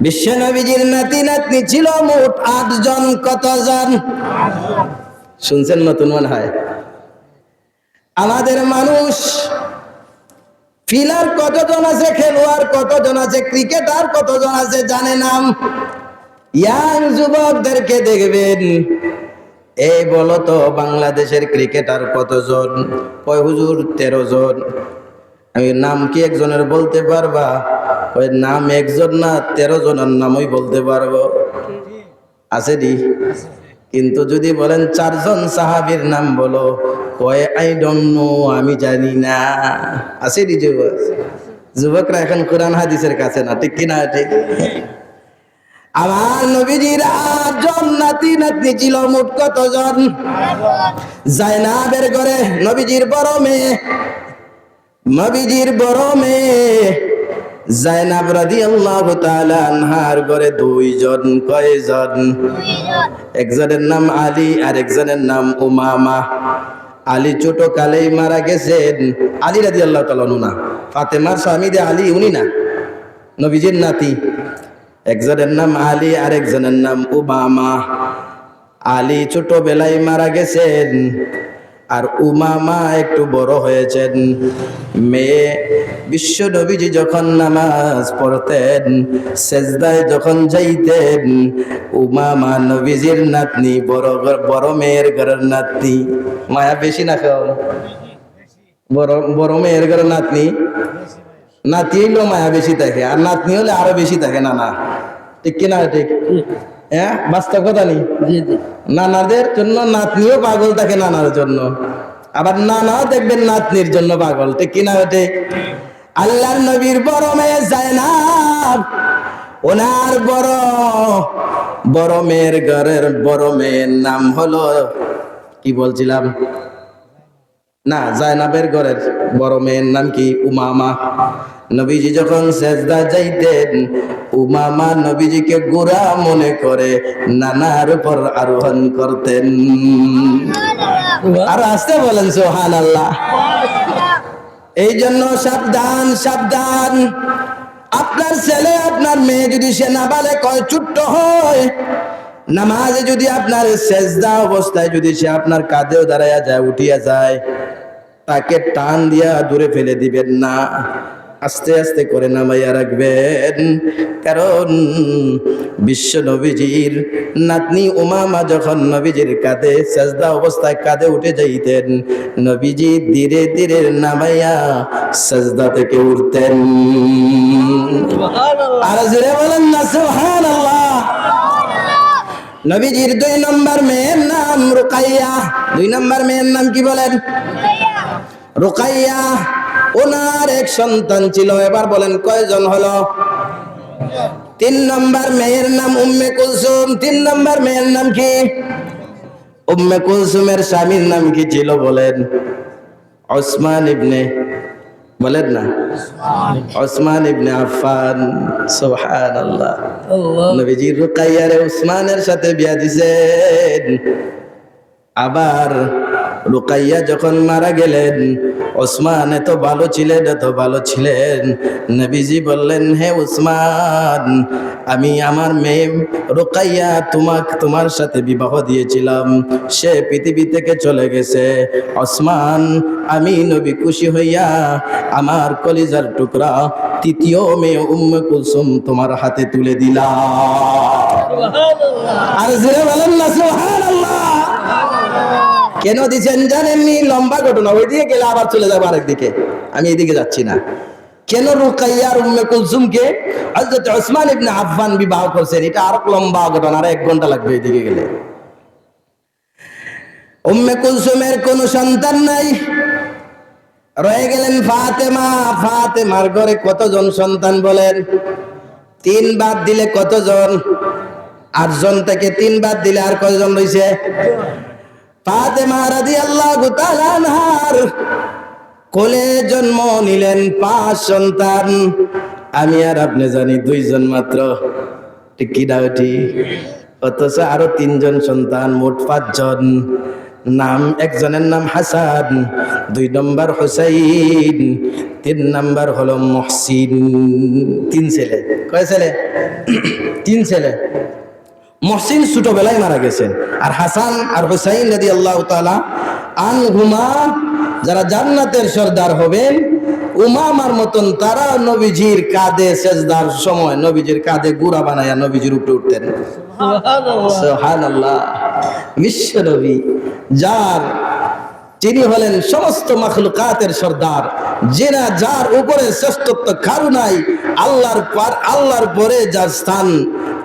বিশ্ব নবীজির নাতি নাতনি ছিল মোট 8 জন। কতজন শুনছেন? নতুন মনে হয়। আমাদের মানুষ ফিলার কতজন আছে, খেলোয়াড় কতজন আছে, ক্রিকেটার কতজন আছে জানে নাম? ইয়াং যুবকদেরকে দেখবেন, এই বলো তো বাংলাদেশের ক্রিকেটার কতজন? কয় হুজুর 13 জন। আমি নাম কি একজনের বলতে পারবা? ওই নাম একজন না 13 জনের নামই বলতে পারবো। আছে দি? কিন্তু যদি বলেন 4 জন সাহাবীর নাম বলো, কয় আই ডোন্ট নো, আমি জানি না। আছে দি যুবক? যুবকরা এখন কোরআন হাদিসের কাছে না, ঠিক কিনা? ঠিক। আমার নবীজির 8 জন নাতি নাতনি ছিল মোট কতজন? জাইনাবের ঘরে নবীজির বড় মেয়ে, নবীজির বড় মেয়ে জাইনাব রাদিয়াল্লাহু তাআলা আনহার ঘরে 2 জন। কয়জন? 2 জন। একজনের নাম আলী আর একজনের নাম উমামা। আলী ছোট কালেই মারা গেছেন। আলী রাদিয়াল্লাহু তাআলা না, ফাতেমার স্বামী যে আলী উনি না, নবীজির নাতি। একজনের নাম আলী আর একজনের নাম উমামা। আলী ছোটবেলায় মারা গেছেন আর উমামা একটু বড় হয়েছেন। মেয়ে বিশ্ব নবীজি যখন নামাজ পড়তেন, সেজদায় যখন যাইতেন, উমামা নবীজির নাতনি, বড় মেয়ের ঘরের নাতনি। মায়া বেশি না খাও? বড় মেয়ের ঘরের নাতনি, নাতি হইলেও মায়া বেশি থাকে, আর নাতনি হলে আরো বেশি থাকে। না না, ঠিক কিনা? ঠিক। হ্যাঁ, বাস্তব কথা নেই। নানাদের জন্য নাতনিও পাগল থাকে নানার জন্য, আবার নানাও দেখবেন নাতনির জন্য পাগল, ঠিক কিনা? ঠিক। আল্লাহর নবীর বড় মেয়ে জাইনাব, ওনার বড় মেয়ের ঘরের বড় মেয়ের নাম হলো, কি বলছিলাম না, জাইনাবের ঘরের বড় মেয়ের নাম কি? উমামা। নবীজি যখন সেজদা যাইতেন, উমামা নবীজিকে গোরা মনে করে নানার উপর আরোহণ করতেন। আর আসতে বলেন সুবহানাল্লাহ। এই জন্য সাবধান, সাবধান। আপনার ছেলে আপনার মেয়ে যদি সে নাবালেগ হয়, ছোট্ট হয়, নামাজে যদি আপনার সেজদা অবস্থায় যদি সে আপনার কাঁধেও দাঁড়াইয়া যায়, উঠিয়া যায়, তাকে টান দিয়া দূরে ফেলে দিবেন না, আস্তে আস্তে করে নামাইয়া রাখবেন। কারণ বিশ্ব নবীজির নাতনি উমামা যখন নবীজির কাঁধে সেজদা অবস্থায় কাঁধে উঠে যাইতেন, নবীজি ধীরে ধীরে নামাইয়া সেজদা থেকে উঠতেন। আর জোরে বলেন না সুবহানাল্লাহ। নবীজির 2 নম্বর মেয়ের নাম রুকাইয়া। 2 নম্বর মেয়ের নাম কি বলেন? রুকাইয়া। ওনার এক সন্তান ছিল। এবার বলেন কয়জন হলো? 3 নম্বর মেয়ের নাম উম্মে কুলসুম। 3 নম্বর মেয়ের নাম কি? উম্মে কুলসুমের স্বামীর নাম কি ছিল বলেন? ওসমান ইবনে, বলেন না, ওসমান ইবনে আফফান। সুবহানাল্লাহ। নবীজি রুকাইয়ারে ওসমানের সাথে বিয়া দিয়েছেন। আবার রুকাইয়া যখন মারা গেলেন, ওসমান এত ভালো ছিলেন, এত ভালো ছিলেন, নবীজি বললেন, হে ওসমান, আমি আমার মেয়ে রুকাইয়া তোমার সাথে বিবাহ দিয়েছিলাম, সে পৃথিবী থেকে চলে গেছে। ওসমান, আমি নবী খুশি হইয়া আমার কলিজার টুকরা 3য় মেয়ে উম্মে কুলসুম তোমার হাতে তুলে দিলাম। আর জোরে বলেন না সুবহানাল্লাহ। কেন দিচ্ছেন জানেননি? লম্বা ঘটনা, ওই দিকে গেলে আবার চলে যাবো আরেক দিকে, আমি এদিকে যাচ্ছি না। কেন রুকাইয়া আর উম্মে কুলসুমকে হযরত ওসমান ইবনে আফফান বিবাহ করছেন, এটা আরো লম্বা ঘটনা, আর 1 ঘন্টা লাগবে এদিকে গেলে। উম্মে কুলসুমের কোনো সন্তান নাই, রয়ে গেলেন ফাতেমা। ফাতেমার ঘরে কতজন সন্তান বলেন? 3 বাদ দিলে কতজন? 8 জন থেকে 3 বাদ দিলে আর কয়জন রইছে? ফাতেমা রাদিয়াল্লাহু তাআলা আনহার কোলে জন্ম নিলেন 5 সন্তান, আমি আর আপনি জানি 2 জন মাত্র, ঠিক কি না ঠিক? অথচ আরো 3 জন সন্তান, মোট 5 জন। নাম, একজনের নাম হাসান, 2 নম্বর হুসাইন, 3 নম্বর হলো মুহসিন। 3 ছেলে। কয় ছেলে? 3 ছেলে। মুহসিন ছোটবেলায় মারা গেছেন, আর হাসান আর হুসাইন রাদিয়াল্লাহু তাআলা আনহুমা যারা জান্নাতের সর্দার হবেন, উমামার মতন তারা নবীজির কাঁধে সেজদার সময় নবীজির কাঁধে গুড়া বানায়া নবীজির উপরে উঠতেন। সুবহানাল্লাহ। বিশ্ব নবী যিনি হলেন সমস্ত মাখলুকাতের সর্দার, যার উপরে শ্রেষ্ঠত্ব কারো নাই, আল্লাহর পরে যার স্থান,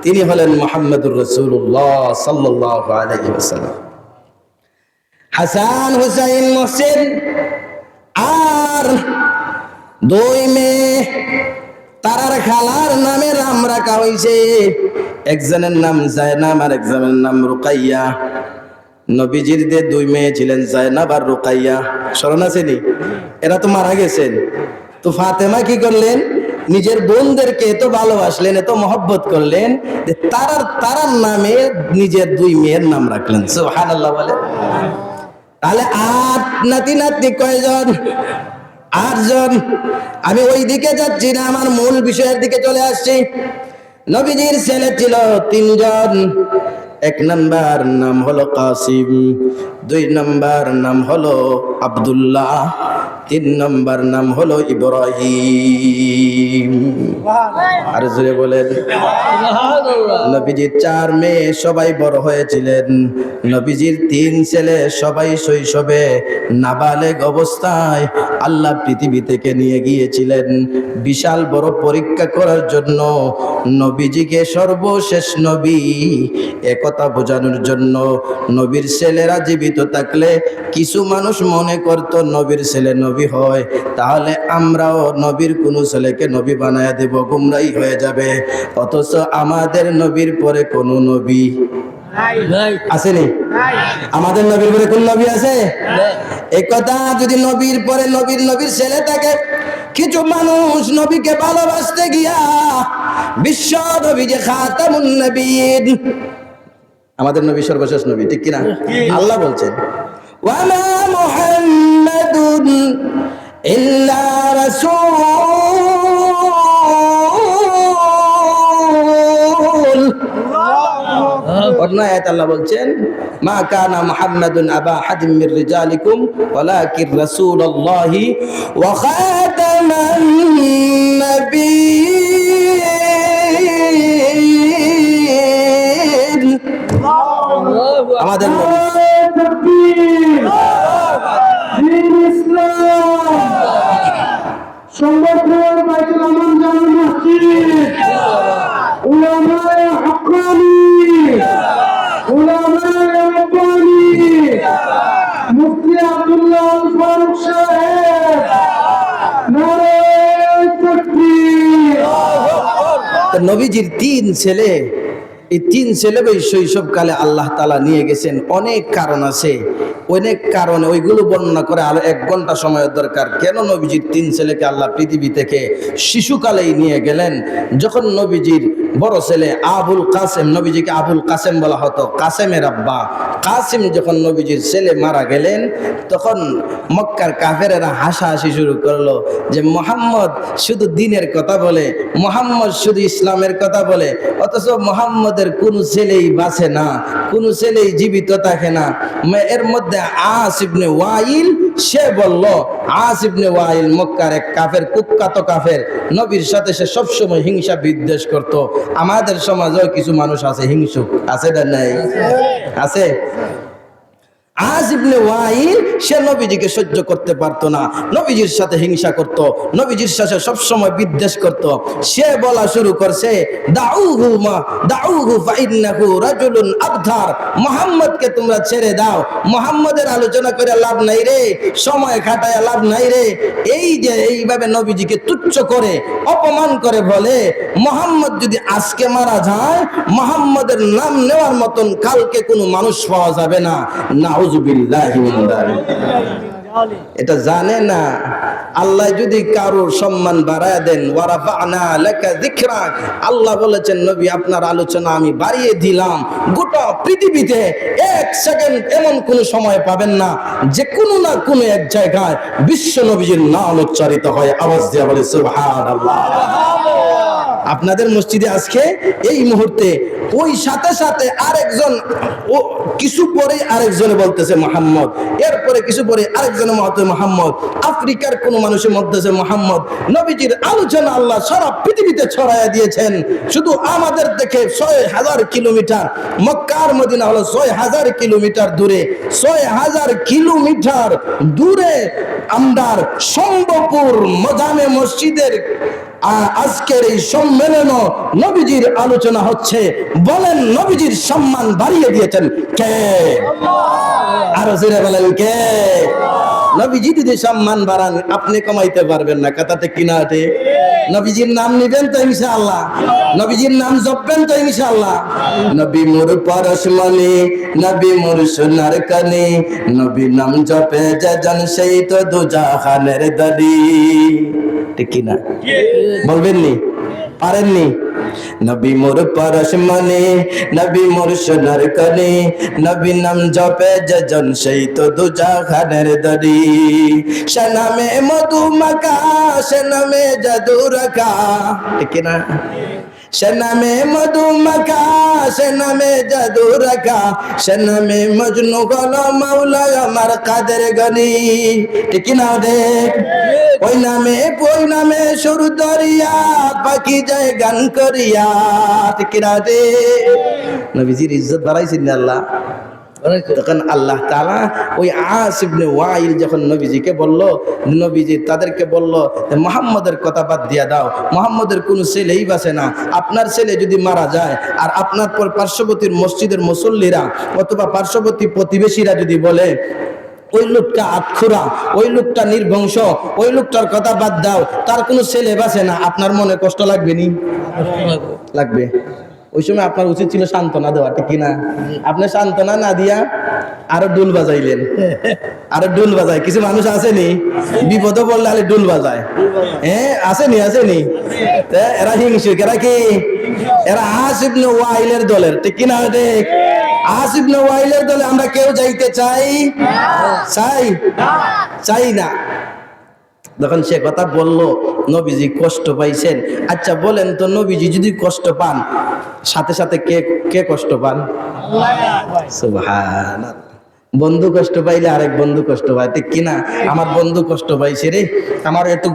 তিনি হলেন মুহাম্মদুর রাসূলুল্লাহ সাল্লাল্লাহু আলাইহি ওয়াসাল্লাম। হাসান, হুসাইন, মুহসিন আর 2 মেয়ে, তারার খালার নামে নাম রাখা হয়েছে। একজনের নাম জায়নাব আর একজনের নাম রুকাইয়া। নবীজির 2 মেয়ে ছিলেন জায়নাব আর রুকাইয়া, স্মরণ আছে নি? এরা তো মারা গেছেন। তো ফাতেমা কি করলেন? নিজের বোনদেরকে এত ভালোবাসলেন, এত মহব্বত করলেন যে তারার নামে নিজের 2 মেয়ের নাম রাখলেন। সুবহানাল্লাহ বলে। তাহলে 8 নাতি নাতনি কয়জন? 8 জন। আমি ওই দিকে যাচ্ছি না, আমার মূল বিষয়ের দিকে চলে আসছি। নবীজির ছেলে ছিল 3 জন। 1 নম্বর নাম হলো কাসিম, 2 নম্বর নাম হলো আব্দুল্লাহ, 3 নম্বর নাম হলো ইব্রাহিম। আর জোরে বলেন। নবীজির 4 মেয়ে সবাই বড় হয়েছিলেন। নবীজির 3 ছেলে সবাই শৈশবে নাবালেগ অবস্থায় আল্লাহ পৃথিবী থেকে নিয়ে গিয়েছিলেন বিশাল বড় পরীক্ষা করার জন্য। নবীজিকে সর্বশেষ নবী একথা বোঝানোর জন্য। নবীর ছেলেরা জীবিত থাকলে কিছু মানুষ মনে করত নবীর ছেলে নবী হয়, তাহলে আমরাও নবীর কোন ছেলেকে নবী বানায়া দেব, গুমরাই হয়ে যাবে। অথচ আমাদের নবীর পরে কোন নবী আসেনি। আমাদের নবীর পরে কোন নবী আছে? এই কথা যদি নবীর পরে নবীর ছেলে থাকে, কিছু মানুষ নবীকে ভালোবাসতে গিয়া বিশ্ব নবী যে খাতামুন নবীন, আমাদের নবী সর্বশেষ নবী, ঠিক কিনা? আল্লাহ বলছেন ওয়া মা মুহাম্মাদুন ইল্লা রাসূল। অন্য আয়াত আল্লাহ বলছেন মা কানা মুহাম্মাদুন আবা হাদিম মির রিজালিকুম ওয়ালাকিন রাসূলুল্লাহি ওয়া খাতামান নাবিয়্যিন। আমাদের সংগঠন বাইতুল আমান জামে মসজিদ, উলামায়ে হাক্কানি, উলামায়ে রাব্বানি, মুফতি আব্দুল্লাহ আল ফারুক সাহেব, নারায়ে তাকবীর। নবীজির 3 ছেলে, এই 3 ছেলে শৈশবকালে আল্লাহ তাআলা নিয়ে গেছেন। অনেক কারণ আছে, অনেক কারণে ওইগুলো বর্ণনা করে আরো 1 ঘন্টা সময়ের দরকার। কেন নবীজির 3 ছেলেকে আল্লাহ পৃথিবী থেকে শিশুকালেই নিয়ে গেলেন? যখন নবীজির বড় ছেলে আবুল কাসেম, নবীজিকে আবুল কাসেম বলা হতো, কাসেমের আব্বা কাসিম, যখন নবীজির ছেলে মারা গেলেন, তখন মক্কার কাফেরেরা হাসাহাসি শুরু করলো যে মোহাম্মদ শুধু দ্বীনের কথা বলে, মোহাম্মদ শুধু ইসলামের কথা বলে, অথচ মোহাম্মদের কোনো ছেলেই বাঁচে না, কোনো ছেলেই জীবিত থাকে না। এর মধ্যে আস ইবনে ওয়াইল, সে বলল, আস ইবনে ওয়াইল মক্কার এক কাফের, কুখ্যাত কাফের, নবীর সাথে সে সবসময় হিংসা বিদ্বেষ করত। আমাদের সমাজেও কিছু মানুষ আছে হিংসুক, আছে না নাই? আছে। আস ইবনে ওয়াইল সে নবীজিকে সহ্য করতে পারতো না, নবীজির সাথে হিংসা করত, নবীজির সাথে সবসময় বিদ্বেষ করত। সে বলা শুরু করছে, দাউহু মা দাউহু ফাইন্নাহু রাজুলুন আবধার, মুহাম্মদকে তোমরা ছেড়ে দাও, মুহাম্মদের আলোচনা করে লাভ নাই রে, সময় কাটায় লাভ নাই রে। এই যে এইভাবে নবীজিকে তুচ্ছ করে অপমান করে বলে, মুহাম্মদ যদি আজকে মারা যায়, মুহাম্মদের নাম নেওয়ার মতন কালকে কোনো মানুষ পাওয়া যাবে না। নাউজুবিল্লাহি মিন যালিক। এটা জানে না আল্লাহ যদি কারোর সম্মান বাড়ায় দেন, ওয়ারাফা'না লাকা যিকরাক, আল্লাহ বলেছেন নবী আপনার আলোচনা আমি বাড়িয়ে দিলাম। গোটা পৃথিবীতে এক সেকেন্ড এমন কোন সময় পাবেন না যে কোনো না কোনো এক জায়গায় বিশ্ব নবীজির নাম উচ্চারিত হয়। আওয়াজ দিয়ে বলে সুবহানাল্লাহ। আপনাদের মসজিদে আজকে এই মুহূর্তে ওই সাথে সাথে আরেকজন, ও কিছু পরে আরেকজনে বলতেছে মুহাম্মদ, এরপরে কিছু পরে আরেকজনে মুহাম্মদ, আফ্রিকার কোন মানুষের মধ্যে মুহাম্মদ। নবীজির আলোচনা আল্লাহ সারা পৃথিবীতে ছড়াইয়া দিয়েছেন। শুধু আমাদের থেকে ৬,০০০ কিলোমিটার, মক্কার মদিনা হলো ৬,০০০ কিলোমিটার দূরে, ৬,০০০ কিলোমিটার দূরে আমরার সম্ভবপুর জামে মসজিদের আজকের এই সম্মেলন নবীজির আলোচনা হচ্ছে। বলেন নবীজির সম্মান বাড়িয়ে দিয়েছেন কে? আরো জোরে বলেন কে? নবীজি যদি সম্মান বাড়ান আপনি কমাইতে পারবেন না, কথাতে কিনা ঠিক? নবীজির নাম নিবেন তো ইনশাআল্লাহ, নবীজির নাম জপবেন তো ইনশাআল্লাহ। নবী মোর পরশমণি, নবী মোর সোনার কানি, নবী নাম জপে যেজন সেই তো দুজাহানের দাদি। ঠিক কিনা বলবেন নি? পারেননি? নবী মোর পরশমণি, নবী মোর সোনার কানি, নবী নাম জপে যেজন সেই তো দুজাহানের দাদি। সে নামে মধু মাখা, সে নামে জাদু রাখা। ঠিক কিনা? সে নামে মধু মাখা, সে নামে জাদু রাখা, সে নামে মজনু হলো মাওলা আমার কাদের গনি। ঠিক না দেখ? ওই নামে সরু দরিয়া পাখি যায় গান করিয়া। ঠিক না দে? নবীজির ইজ্জত বাড়াইছেন না আল্লাহ। তখন আল্লাহ তাআলা ওই আস ইবনে ওয়াইল যখন নবীজিকে বলল, নবীজি তাদেরকে বলল মুহাম্মদের কথা বাদ দিয়া দাও, মুহাম্মদের কোনো ছেলেই বাঁচে না। আপনার ছেলে যদি মারা যায় আর আপনার পর পার্শ্ববর্তী মসজিদের মুসল্লিরা অথবা পার্শ্ববর্তী প্রতিবেশীরা যদি বলে ওই লোকটা আতখুরা, ওই লোকটা নির্বংশ, ওই লোকটার কথা বাদ দাও, তার কোনো ছেলে বাঁচে না, আপনার মনে কষ্ট লাগবে নি? লাগবে। ওই সময় আপনার উচিত ছিল সান্ত্বনা দেওয়া। ঠিক কিনা? আপনি সান্ত্বনা না দিয়া আরো ডুল বাজাইলেন। আরো ডুল বাজায় কিছু মানুষ আসেনি, বিপদে পড়লে আরে ডুল বাজায়। হ্যাঁ আসেনি? আসেনি? এরা হিংসুক, এরা কি? এরা আস ইবনে ওয়াইলের দলের। ঠিক কিনা? ঠিক। আস ইবনে ওয়াইলের দলে আমরা কেউ যাইতে চাই? চাই না। যখন সে কথা বলল নবীজি কষ্ট পাইছেন। আচ্ছা বলেন তো, নবীজি যদি কষ্ট পান সাথে সাথে কে কষ্ট পান? সুবহানাল্লাহ। বন্ধু কষ্ট পাইলে আরেক বন্ধু কষ্ট পায়। ঠিক কিনা? আমার বন্ধু কষ্ট পাইছে রে, আমার এত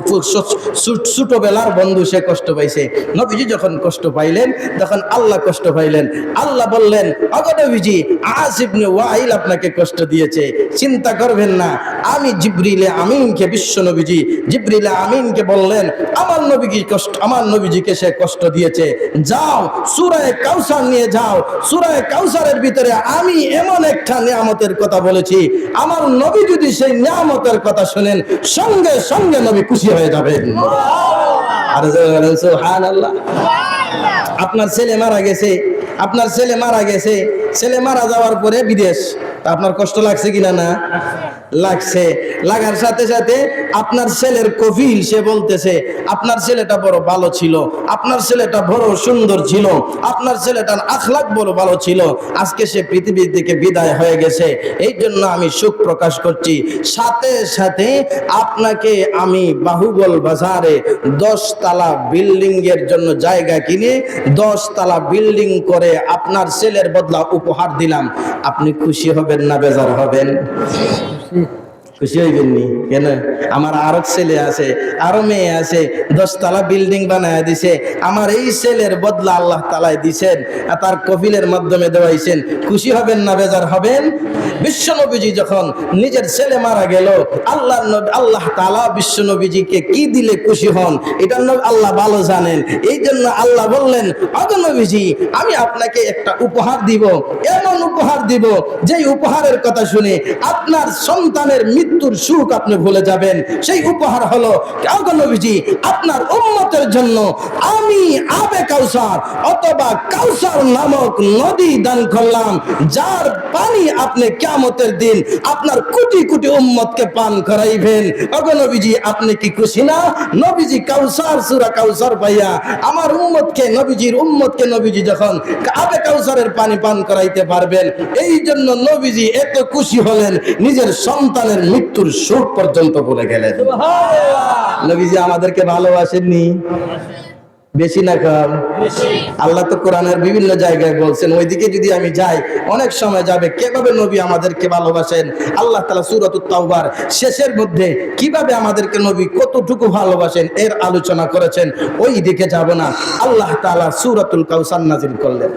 ছোটবেলার বন্ধু সে কষ্ট পাইছে। নবীজি যখন কষ্ট পাইলেন তখন আল্লাহ কষ্ট পাইলেন। আল্লাহ বললেন, ওগো নবীজি, আস ইবনে ওয়াইল আপনাকে কষ্ট দিয়েছে, চিন্তা করবেন না। আমি জিবরিল আমিনকে, বিশ্ব নবীজি জিবরিল আমিনকে বললেন আমার নবীজিকে সে কষ্ট দিয়েছে, যাও সূরা কাউসার নিয়ে যাও। সূরা কাউসারের ভিতরে আমি এমন একটা নিয়ামতের কথা বলেছি, আমার নবী যদি সেই নিয়ামতের কথা শুনেন সঙ্গে সঙ্গে নবী খুশি হয়ে যাবেন। আর সুবহানাল্লাহ। আপনার ছেলে মারা গেছে, ছেলে মারা যাওয়ার পরে বিদেশ, আপনার কষ্ট লাগছে কিনা? না লাগছে। লাগার সাথে সাথে আপনার ছেলের কফিল সে বলতেছে আপনার ছেলেটা বড় ভালো ছিল, আপনার ছেলেটা বড় সুন্দর ছিল, আপনার ছেলেটার আখলাক বড় ভালো ছিল, আজকে সে পৃথিবী থেকে বিদায় হয়ে গেছে, এই জন্য আমি শোক প্রকাশ করছি। সাথে সাথে আপনাকে আমি বাহুবল বাজারে 10 তলা বিল্ডিং এর জন্য জায়গা কিনে 10 তলা বিল্ডিং করে আপনার ছেলের বদলা উপহার দিলাম। আপনি খুশি হবেন না বেজার হবেন? খুশি হইবেননি কেন? আমার আরো ছেলে আছে, আরো মেয়ে আছে, 10 তলা বিল্ডিং বানায় দিছে, আমার এই ছেলের বদলা আল্লাহ তাআলা দিছেন, আর তার কফিলের মাধ্যমে দেওয়াইছেন। খুশি হবেন না বেজার হবেন? বিশ্ব নবীজি যখন নিজের ছেলে মারা গেল, আল্লাহ তাআলা বিশ্ব নবীজিকে কি দিলে খুশি হন এটা আল্লাহ ভালো জানেন। এই জন্য আল্লাহ বললেন, ওগো নবীজি, আমি আপনাকে একটা উপহার দিব, এমন উপহার দিব যেই উপহারের কথা শুনে আপনার সন্তানের মৃত্যুর সুখ আপনি ভুলে যাবেন। সেই উপহার হলো, ওগো নবীজি, আপনার উম্মতের জন্য আমি আবে কাউসার অথবা কাউসার নামক নদী দান করলাম, যার পানি আপনি কিয়ামতের দিন আপনার কোটি কোটি উম্মতকে পান করাইবেন। ওগো নবীজি, আপনি কি খুশি না? নবীজি কাউসার, সূরা কাউসার পাইয়া আমার উম্মতকে, নবীজির উম্মতকে নবীজি যখন আবে কাউসারের পানি পান করাইতে পারবেন, এই জন্য নবীজি এত খুশি হলেন, নিজের সন্তানের মৃত্যুর সুখ পর্যন্ত ভুলে গেলেন। নবীজি আমাদেরকে ভালোবাসেননি? বেশি না কম? আল্লাহ তো কোরআনের বিভিন্ন জায়গায় বলছেন, ওইদিকে যদি আমি যাই অনেক সময় যাবে কিভাবে নবী আমাদেরকে ভালোবাসেন। আল্লাহ তাআলা সূরাতুত তাওবার শেষের মধ্যে কিভাবে আমাদেরকে নবী কতটুকু ভালোবাসেন এর আলোচনা করেছেন, ওই দিকে যাব না। আল্লাহ তাআলা সূরাতুল কাউসার নাজিল করলেন।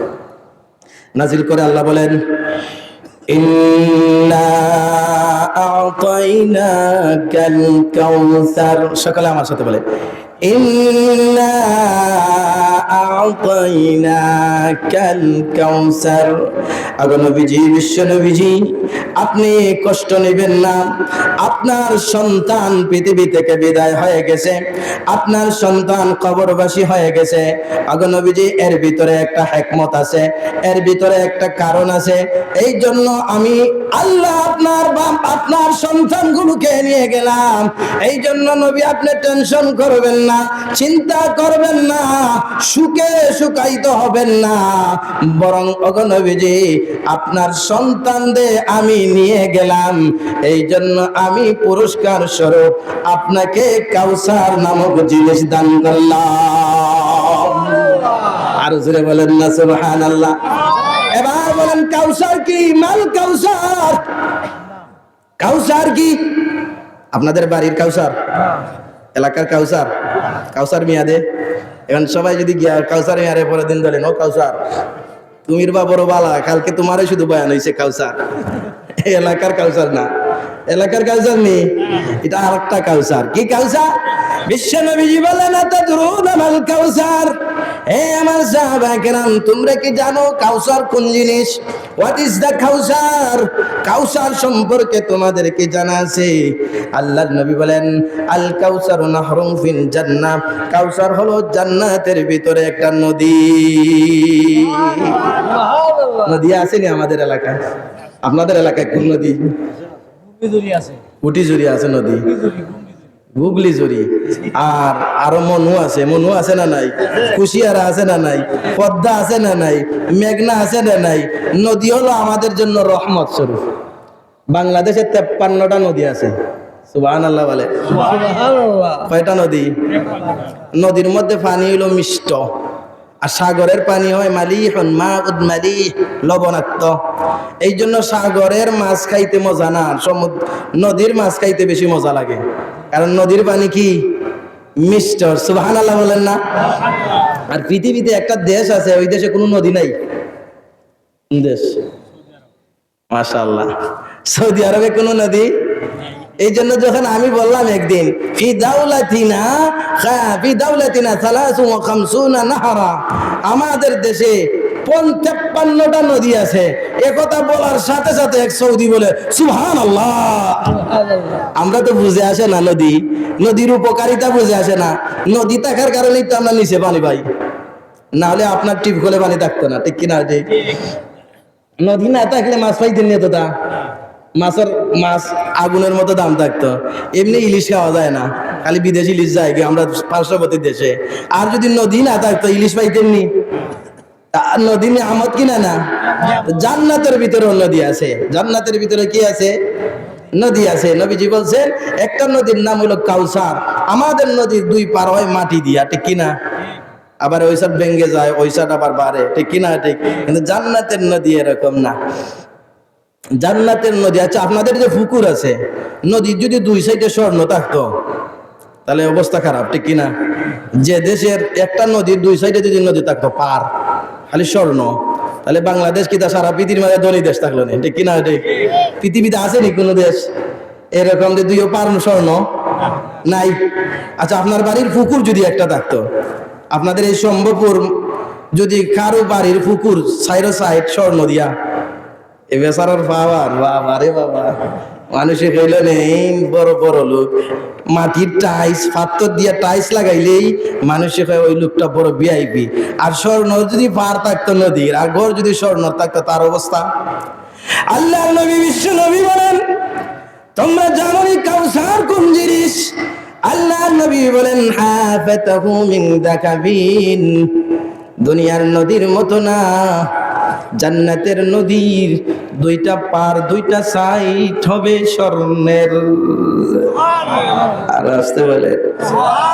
নাজিল করে আল্লাহ বলেন, ইন্না আ'তাইনাকাল কাউসার। সকলে আমার সাথে বলে, ইন্না আ'তাইনাকাল কাউসার। আগো নবীজি, বিশ্ব নবীজি, আপনি কষ্ট নেবেন না। আপনার সন্তান পৃথিবী থেকে বিদায় হয়ে গেছে, আপনার সন্তান কবরবাসী হয়ে গেছে। আগো নবীজি, এর ভিতরে একটা হিকমত আছে, এর ভিতরে একটা কারণ আছে। এই জন্য আমি আল্লাহ আপনার সন্তানগুলোকে নিয়ে গেলাম। এই জন্য নবী আপনি টেনশন করবেন না, চিন্তা করবেন না, সুখে সুখায়িত হবেন না, বরং ওগো নবীজি, আপনার সন্তানদের আমি নিয়ে গেলাম। এই জন্য আমি পুরস্কার স্বরূপ আপনাকে কাউসার নামক জিনিস দান করলাম। আর জোরে বলেন না সুবহানাল্লাহ। এবার বলেন, কাউসার কি? মাল কাউসার। কাউসার কি? আপনাদের বাড়ির কাউসার, এলাকার কাউসার, কাউসার মিয়াদে। এখন সবাই যদি গিয়া কাউসার মিয়ারে পরে দিন বলেন, ও কাউসার, তুমির বা বড় বালা, কালকে তোমারই শুধু বয়ান হয়েছে কাউসার। এলাকার কাউসার না, এলাকার কাউসার নেই, এটা আর একটা কাউসার। কি কাউসার? বিশ্ব নবীজি বলেন, আতাদরুনা মাল কাউসার। হে আমার সাহাবায়ে কেরাম, তোমরা কি জানো কাউসার কোন জিনিস? হোয়াট ইজ দ্য কাউসার? কাউসার সম্পর্কে তোমাদের কি জানা আছে? আল্লাহর নবী বলেন, আল কাউসারু নাহরুন ফিল জান্নাহ। কাউসার হলো জান্নাতের ভিতরে একটা নদী। নদী আছে নি আমাদের এলাকায়? আপনাদের এলাকায় কোন নদী? উটিজুরি আছে নদী, গুগলি জুরি, আর আরো মনু আছে। মনু আছে না নাই? কুশিয়ারা আছে না নাই? পদ্মা আছে না নাই? মেঘনা আছে না নাই? নদী হলো আমাদের জন্য রহমত স্বরূপ। বাংলাদেশে 53টা নদী আছে। সুবহানাল্লাহ বলে। কয়টা নদী? নদীর মধ্যে পানি হলো মিষ্ট, আর সাগরের পানি হয় মালিহুন, মাউদ মালিহ, লবণাক্ত। এই জন্য সাগরের মাছ খাইতে মজা না, নদীর মাছ খাইতে বেশি মজা লাগে, কারণ নদীর পানি কি? মিষ্ট। সুবহানাল্লাহ বলেন না? আর পৃথিবীতে একটা দেশ আছে, ওই দেশে কোনো নদী নাই। দেশ? মাশাআল্লাহ, সৌদি আরবে কোনো নদী। এই জন্য যখন আমি বললাম একদিন, ফি দাওলাতিনা 53 নাহরা, আমাদের দেশে 53টা নদী আছে, একথা বলার সাথে সাথে এক সৌদি বলে সুবহানাল্লাহ। আমরা তো বুঝে আসে না নদী, নদীর উপকারিতা বুঝে আসে না। নদী থাকার কারণেই তো আমরা নিচে পানি পাই, না হলে আপনার টিপ খোলে পানি থাকতো না, ঠিক কিনা? ঠিক। নদী না থাকলে মাছ পাইতেন না, তো তা মাছ আগুনের মতো দাম থাকতো। এমনি ইলিশ খাওয়া যায় না, খালি বিদেশি ইলিশ যায় আমরা পার্শ্ববর্তী দেশে। আর যদি নদী না থাকতো ইলিশ পাইতেননি। নদী নিয়ামত কিনা না? জান্নাতের ভিতরে নদী আছে। জান্নাতের ভিতরে কি আছে? নদী আছে। নবীজি বলছেন, একটা নদীর নাম হলো কাউসার। আমাদের নদীর দুই পার হয় মাটি দিয়া, ঠিক কিনা? আবার ওই সাইড ভেঙে যায়, ওই সাইড আবার বাড়ে, ঠিক কিনা? ঠিক। কিন্তু জান্নাতের নদী এরকম না। জান্নাতের নদী। আচ্ছা, আপনাদের যে পুকুর আছে, নদীর যদি দুই সাইডে স্বর্ণ থাকতো তাহলে অবস্থা খারাপ, ঠিক কিনা? যে দেশের একটা নদীর দুই সাইডে যদি নদী থাকতো পার খালি স্বর্ণ, তাহলে বাংলাদেশ কি তা সারা পৃথিবীর মাঝে ধনী দেশ থাকলো না, ঠিক কিনা? ঠিক। পৃথিবীতে আসেনি কোনো দেশ এরকম যে দুইও পার স্বর্ণ নাই। আচ্ছা, আপনার বাড়ির পুকুর যদি একটা থাকতো, আপনাদের এই সম্ভবপুর যদি কারো বাড়ির পুকুর সাইড সাইড স্বর্ণ দিয়া, এ বেচারার পাওয়ার বাবা রে বাবা, মানুষে কইল নেই বড় বড় লোক, মাটির টাইস পাথর দিয়া টাইস লাগাইলেই মানুষে কয় ওই লোকটা বড় ভিআইপি। আর স্বর্ণ যদি পার থাকতো নদীর, আর ঘর যদি স্বর্ণ থাকতো, তার অবস্থা। আল্লাহর নবী বিশ্ব নবী বলেন, তোমরা জানো নি কাউসার কোন জিনিস? আল্লাহর নবী বলেন, হাফাতাহু মিন দাকাবিন, দুনিয়ার নদীর মতো না, জান্নাতের নদীর দুইটা পার দুইটা সাইড হবে স্বর্ণের। আর আসতে বলে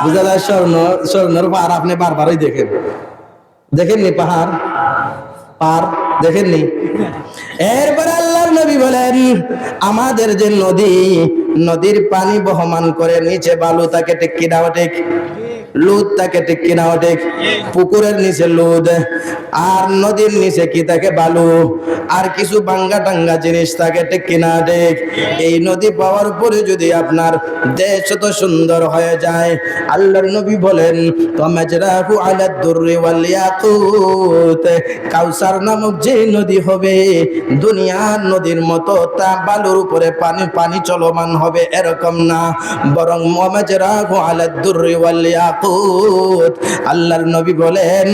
বুঝা যায় স্বর্ণের পার আপনি বারবারই দেখেননি পাহাড় পার দেখেননি? এরপরে আল্লাহর নবী বলেন, আমাদের যে নদীর পানি বহমান করে, নিচে বালু তাকে টেক্কি দাও, ঠিক লুদ তাকে টেক্কি নাও, ঠিক পুকুরের নিচে লুদ, আর নদীর নিচে কি থাকে বালু, আর কিছু বাঙ্গা টাঙ্গা জিনিস থাকে, টেক্কি না ঠিক। এই নদী পাওয়ার পরে যদি আপনার দেশ তো সুন্দর হয়ে যায়, আল্লাহর নবী বলেন, তামাজরাহু আলা দুররি ওয়াল ইয়াকুত, কাউসার নামক যে নদী হবে দুনিয়ার নদীর মতো তা বালুর উপরে পানি চলমান হবে এরকম না, বরং তামাজরাহু আলা দুররি ওয়াল ইয়াকুত, আল্লাহর নবী বলেন,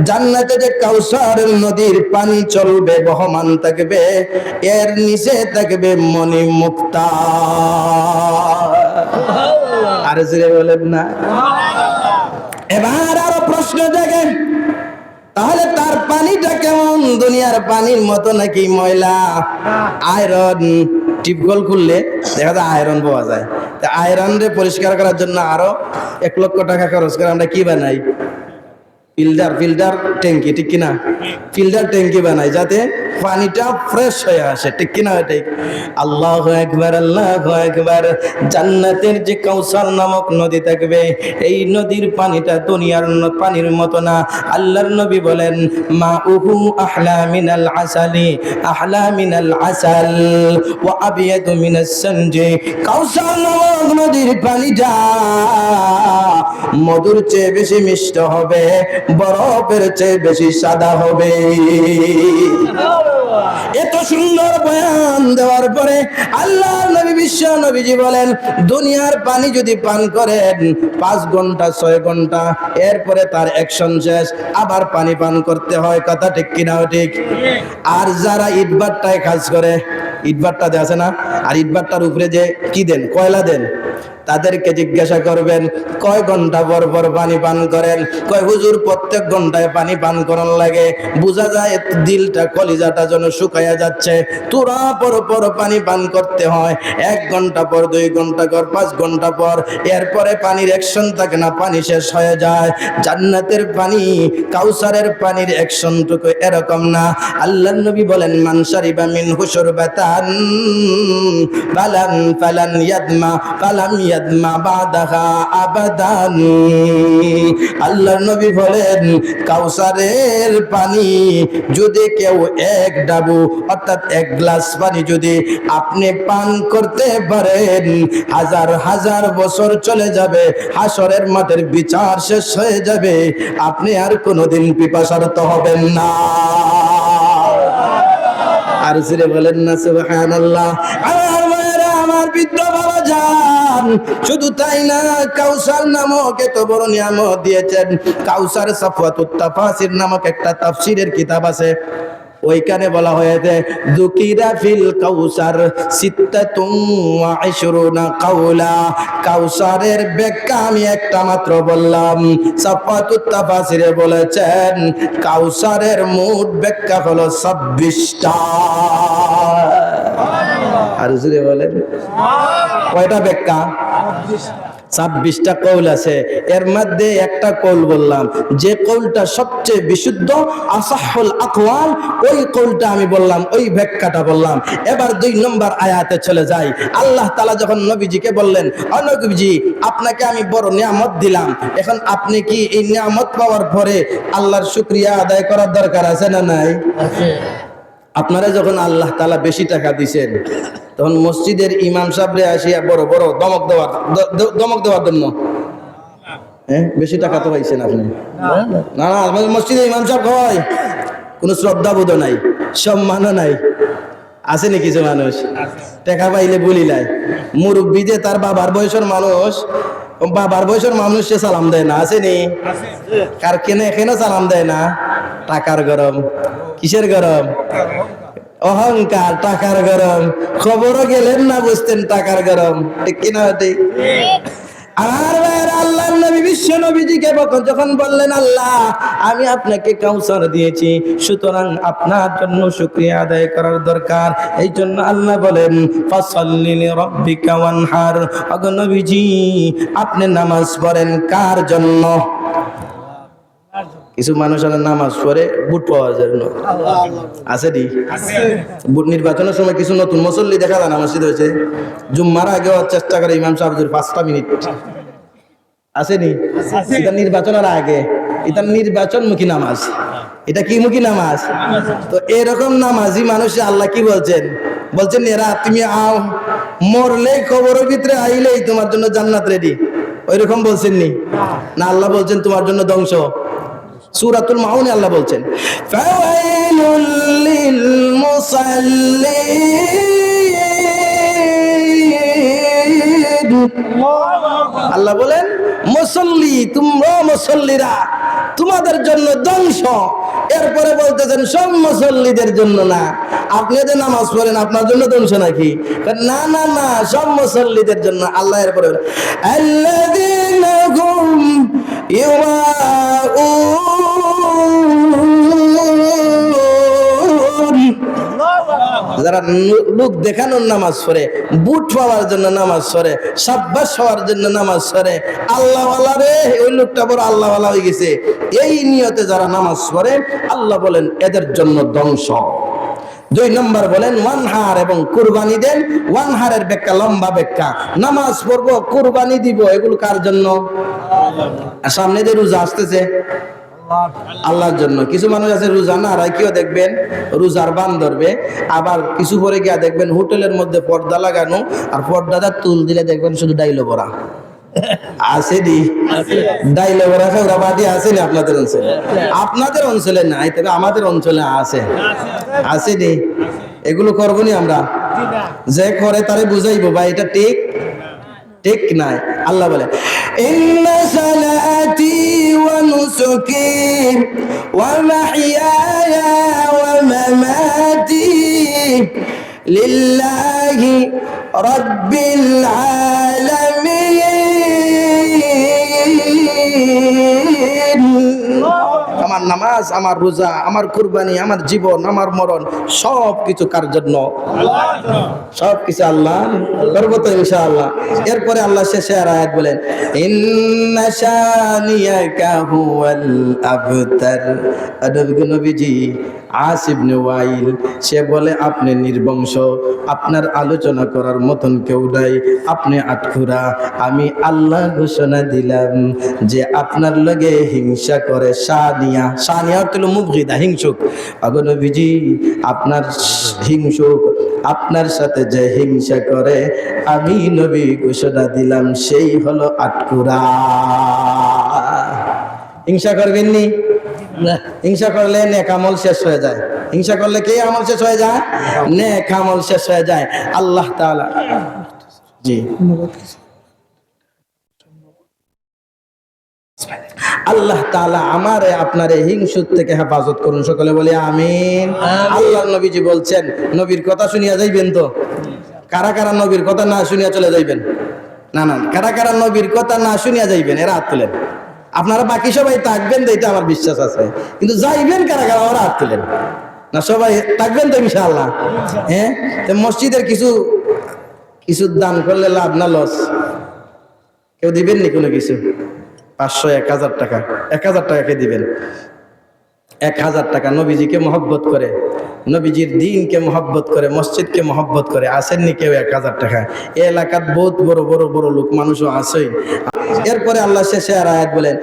জান্নাতে যে কাউসার নদীর পানি চলবে বহমান থাকবে, এর নিচে থাকবে মণি মুক্তা। আর জোরে বলেন না। এবার আরো প্রশ্ন জাগে, তাহলে তার পানিটা কেমন? দুনিয়ার পানির মতো নাকি ময়লা? আয়রন, টিপকল খুললে দেখা যায় আয়রন পাওয়া যায়। তা আয়রন রে পরিষ্কার করার জন্য আরো 1 লক্ষ টাকা খরচ করে আমরা কি বানাই? ফিল্টার ট্যাঙ্কি, ঠিক কিনা? ফিল্টার ট্যাঙ্কি বানাই যাতে পানিটা ফ্রেশ হয়ে আসে, ঠিক কিনা? ঠিক। আল্লাহু আকবার, আল্লাহু আকবার। জান্নাতের যে কাউসার নামক নদী থাকবে, এই নদীর পানিটা দুনিয়ার পানির মতো না। আল্লাহর নবী বলেন, মাউহু আহলা মিনাল আসালি, আহলা মিনাল আসাল ওয়া আবিয়াদু মিনাস সানজি। কাউসার নামক নদীর পানিটা মধুর চেয়ে বেশি মিষ্টি হবে, বরফের চেয়ে বেশি সাদা হবে। এত সুন্দর বয়ান দেওয়ার পরে আল্লাহর নবী বিশ্ব নবীজি বলেন, দুনিয়ার পানি যদি পান করেন 5 ঘন্টা 6 ঘন্টা, এরপরে তার অ্যাকশন শেষ, আবার পানি পান করতে হয়। কথা ঠিক কিনা? ঠিক। আর যারা ইটভাটায় কাজ করে, ইটভাটা আছে না, আর ইটভাটার উপরে যে কি দেন, কয়লা দেন, তাদেরকে জিজ্ঞাসা করবেন কয় ঘন্টা পর পর পানি পান করেন? কয় হুজুর প্রত্যেক ঘন্টায় পানি পান করার লাগে। বোঝা যায় দিলটা কলিজাটা যেন শুকায়া যাচ্ছে। তোরা পর পর পানি পান করতে হয়, 1 ঘন্টা পর 2 ঘন্টা পর 5 ঘন্টা পর, এরপরে পানির অ্যাকশন থাকে না, পানি শেষ হয়ে যায়। জান্নাতের পানি, কাউসারের পানির অ্যাকশনটুকু এরকম না। আল্লাহর নবী বলেন, মান শারিবা মিনহু শুরবাতান ফালান ইয়াদমা ফালাম ইয়াদমা বাদাহা আবাদান। আল্লাহর নবী বলেন, কাউসারের পানি যদি কেউ 1 ডাবু অর্থাৎ 1 গ্লাস পানি যদি আপনি পান করতে পারেন, হাজার হাজার বছর চলে যাবে, হাসরের মাঠের বিচার শেষ হয়ে যাবে, আপনি আর কোনোদিন পিপাসার্ত হবেন না। আর জোরে বলেন না সুবহানাল্লাহ। আমার বৃদ্ধ বাবা যান, শুধু তাই না, কাউসার নামক এত বড় নিয়ামত দিয়েছেন। কাউসার সাফওয়াতুত তাফাসির নামক একটা তাফসীরের কিতাব আছে, ওইখানে বলা হয়েছে, যুকিরা ফিল কাউসার 26 কাউলা। কাউসারের ব্যাখ্যা আমি একটা মাত্র বললাম, সাফওয়াতুত তাফাসিরে বলেছেন কাউসারের মোট ব্যাখ্যা হলো 26টা। আর যদি বলেন কয়টা ব্যাখ্যা? 26টা কৌল আছে, এর মধ্যে একটা কৌল বললাম, যে কৌলটা সবচেয়ে বিশুদ্ধ, আসাহুল আকওয়াল, ওই কৌলটা আমি বললাম, ওই ব্যাখ্যাটা বললাম। এবার 2 নম্বর আয়াতে চলে যাই। আল্লাহ তাআলা যখন নবীজিকে বললেন, ও নবীজি, আপনাকে আমি বড় নিয়ামত দিলাম, এখন আপনি কি এই নিয়ামত পাওয়ার পরে আল্লাহর শুকরিয়া আদায় করার দরকার আছে না নাই? আপনারা যখন আল্লাহ তাআলা বেশি টাকা দিছেন, তখন মসজিদের ইমাম সাহেবরে আসিয়া বড় বড় দমক দেওয়ার জন্য, হ্যাঁ, বেশি টাকা তো পাইছেন আপনি? না না, আমাদের মসজিদে ইমাম সাহেব হয়, কোনো শ্রদ্ধাবোধ নাই, সম্মানও নাই। আছে নি কিছু মানুষ টাকা পাইলে বলিলাই, মুরব্বী যে তার বাবার বয়সের মানুষ সে সালাম দেয় না, আছে নি? কার কেন এখানে সালাম দেয় না? টাকার গরম। কিসের গরম? অহংকার, টাকার গরম। খবরও গেলেন না, বুঝতেন টাকার গরম, ঠিক কিনা? ঠিক। আর আল্লাহর নবী বিশ্ব নবীজিকে যখন বললেন, আল্লাহ আমি আপনাকে কাউসার দিয়েছি, সুতরাং আপনার জন্য শুকরিয়া আদায় করার দরকার। এই জন্য আল্লাহ বলেন, ফাসাল্লি লিরাব্বিকা ওয়ানহার। ওগো নবীজি, আপনি নামাজ পড়েন কার জন্য? কিছু মানুষ নামাজ পড়ে বুট পাওয়ার জন্য, আছে নি? বুট নির্বাচনের সময় কিছু নতুন মুসল্লি দেখা যায় না, মসজিদ হয়েছে, জুম্মার আগেও চেষ্টা করে ইমাম সাহেব 5 মিনিট, আছে নি? এটা নির্বাচনের আগে, এটা নির্বাচনমুখী নামাজ, এটা কি মুখী নামাজ? তো এরকম নামাজি মানুষ আল্লাহ কি বলছেন? বলছেন, এরা তুমি আও, মরলে কবরের ভিতরে আইলেই তোমার জন্য জান্নাত রেডি, ওইরকম বলছেন নি? না, আল্লাহ বলছেন তোমার জন্য ধ্বংস। সূরাতুল মাউনে আল্লাহ বলছেন, ফাওয়াইলুল লিল মুসাল্লিন। আল্লাহ বলেন, মুসল্লি, তোমরা মুসল্লিরা, তোমাদের জন্য ধ্বংস। এরপরে বলতেছেন সব মুসল্লিদের জন্য না। আপনি যে নামাজ পড়েন আপনার জন্য ধ্বংস নাকি? না না না, সব মুসল্লিদের জন্য। আল্লাহ এরপরে আল্লাযীনা হুম যারা লোক দেখানোর নামাজ পড়ে, বুট পাওয়ার জন্য নামাজ পড়ে, সাব্বাস হওয়ার জন্য নামাজ পড়ে, আল্লাহওয়ালা রে, ওই লোকটা বড় আল্লাহওয়ালা হয়ে গেছে, এই নিয়তে যারা নামাজ পড়ে, আল্লাহ বলেন এদের জন্য ধ্বংস। 2 নম্বর বলেন ওয়ানহার, এবং কুরবানি দেন। ওয়ানহারের ব্যাখ্যা লম্বা ব্যাখ্যা। নামাজ পড়বো, কুরবানি দিব, এগুলো কার জন্য? সামনে যে রোজা আসতেছে, আল্লাহর জন্য। কিছু মানুষ আছে রোজা না রাখিও দেখবেন রোজার বান ধরবে, আবার কিছু পরে গিয়া দেখবেন হোটেলের মধ্যে পর্দা লাগানো, আর পর্দাটা তুল দিলে দেখবেন শুধু ডাইলো ভরা। আছে দি ডাইলো ভরা খাওয়াবাদি আছে না আপনাদের অঞ্চলে? আপনাদের অঞ্চলে নাই, তবে আমাদের অঞ্চলে আছে, আছে দি। এগুলো করবো নি আমরা? যে করে তারে বুঝাইবো ভাই এটা ঠিক ঠিক নাই। আল্লাহ বলে, ইন্না সালাতি ওয়া নুসুকি ওয়া মাহইয়ায়া ওয়া মামাতি লিল্লাহি রাব্বিল আলামিন। আমার নামাজ, আমার রোজা, আমার কুরবানি, আমার জীবন, আমার মরণ সব কিছু কার জন্য? সব কিছু আল্লাহ করবো তো ইনশাআল্লাহ। এরপরে আল্লাহ শেষে আর আয়াত বলেন, ইন্না শানিয়াকা হুয়াল আবতার। নবীজি আস ইবনে ওয়াইল সে বলে, আপনি নির্বংশ, আপনার আলোচনা করার মতন কেউ নাই, আপনি আটখুরা। আমি আল্লাহ ঘোষণা দিলাম যে আপনার লগে হিংসা করে শানিয়া, শানিয়া অর্থ হলো মুবগিদা, হিংসুক। আগে নবীজি আপনার হিংসুক, আপনার সাথে যে হিংসা করে, আমি নবী ঘোষণা দিলাম সেই হলো আটকুরা। হিংসা করবেন নি? হিংসা করলে নেক আমল শেষ হয়ে যায়। হিংসা করলে কি আমল শেষ হয়ে যায়? নেক আমল শেষ হয়ে যায়। আল্লাহ তাআলা জি আল্লাহ তাআলা আমারে আপনারে হিংসুক থেকে হেফাজত করুন, সকলে বলি আমিন। আল্লাহর নবীজি বলছেন, নবীর কথা শুনিয়া যাইবেন তো? কারা কারা নবীর কথা না শুনিয়া চলে যাইবেন? না না, কারা কারা নবীর কথা না শুনিয়া যাইবেন? এরা হাত তুলেন। আপনারা বাকি সবাই থাকবেন তো, এটা আমার বিশ্বাস আছে, কিন্তু যাইবেন কারা কারা? ওরা হাত তুলেন না। সবাই থাকবেন তো ইনশাআল্লাহ? হ্যাঁ, তো মসজিদের কিছু দান করলে লাভ না লস? কেউ দিবেন নি কোনো কিছু? 500, 1000 টাকা, 1000 টাকাকে দিবেন। 1000 টাকা নবীজিকে মহব্বত করে, নবীজির দিনকে মহব্বত করে, মসজিদকে মহব্বত করে আসেননি কেউ 1000 টাকা? এই এলাকার বহুত বড় বড় বড় লোক মানুষও আছে। এরপরে আল্লাহ শেষে আর আয়াত বলেন,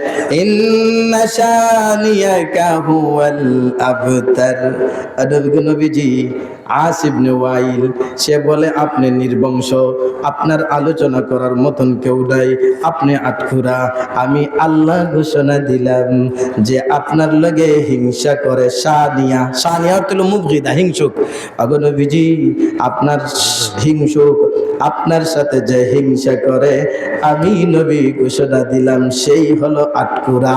ইন্না শানিয়াকা হুয়াল আবতার। নবীজি আস ইবনে ওয়াইল সে বলে আপনি নির্বংশ, আপনার আলোচনা করার মতন কেউ নাই, আপনি আটখুরা। আমি আল্লাহ ঘোষণা দিলাম যে আপনার লগে হিংসা করে। শানিয়া, শানিয়া অর্থ হলো মুবগিদা, হিংসুক। আগো নবীজি আপনার হিংসুক, আপনার সাথে যে হিংসা করে আমি নবী ঘোষণা দিলাম সেই হলো আটকুরা।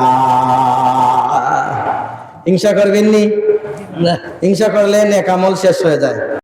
হিংসা করবেন নি? হিংসা করলে নেক আমল শেষ হয়ে যায়।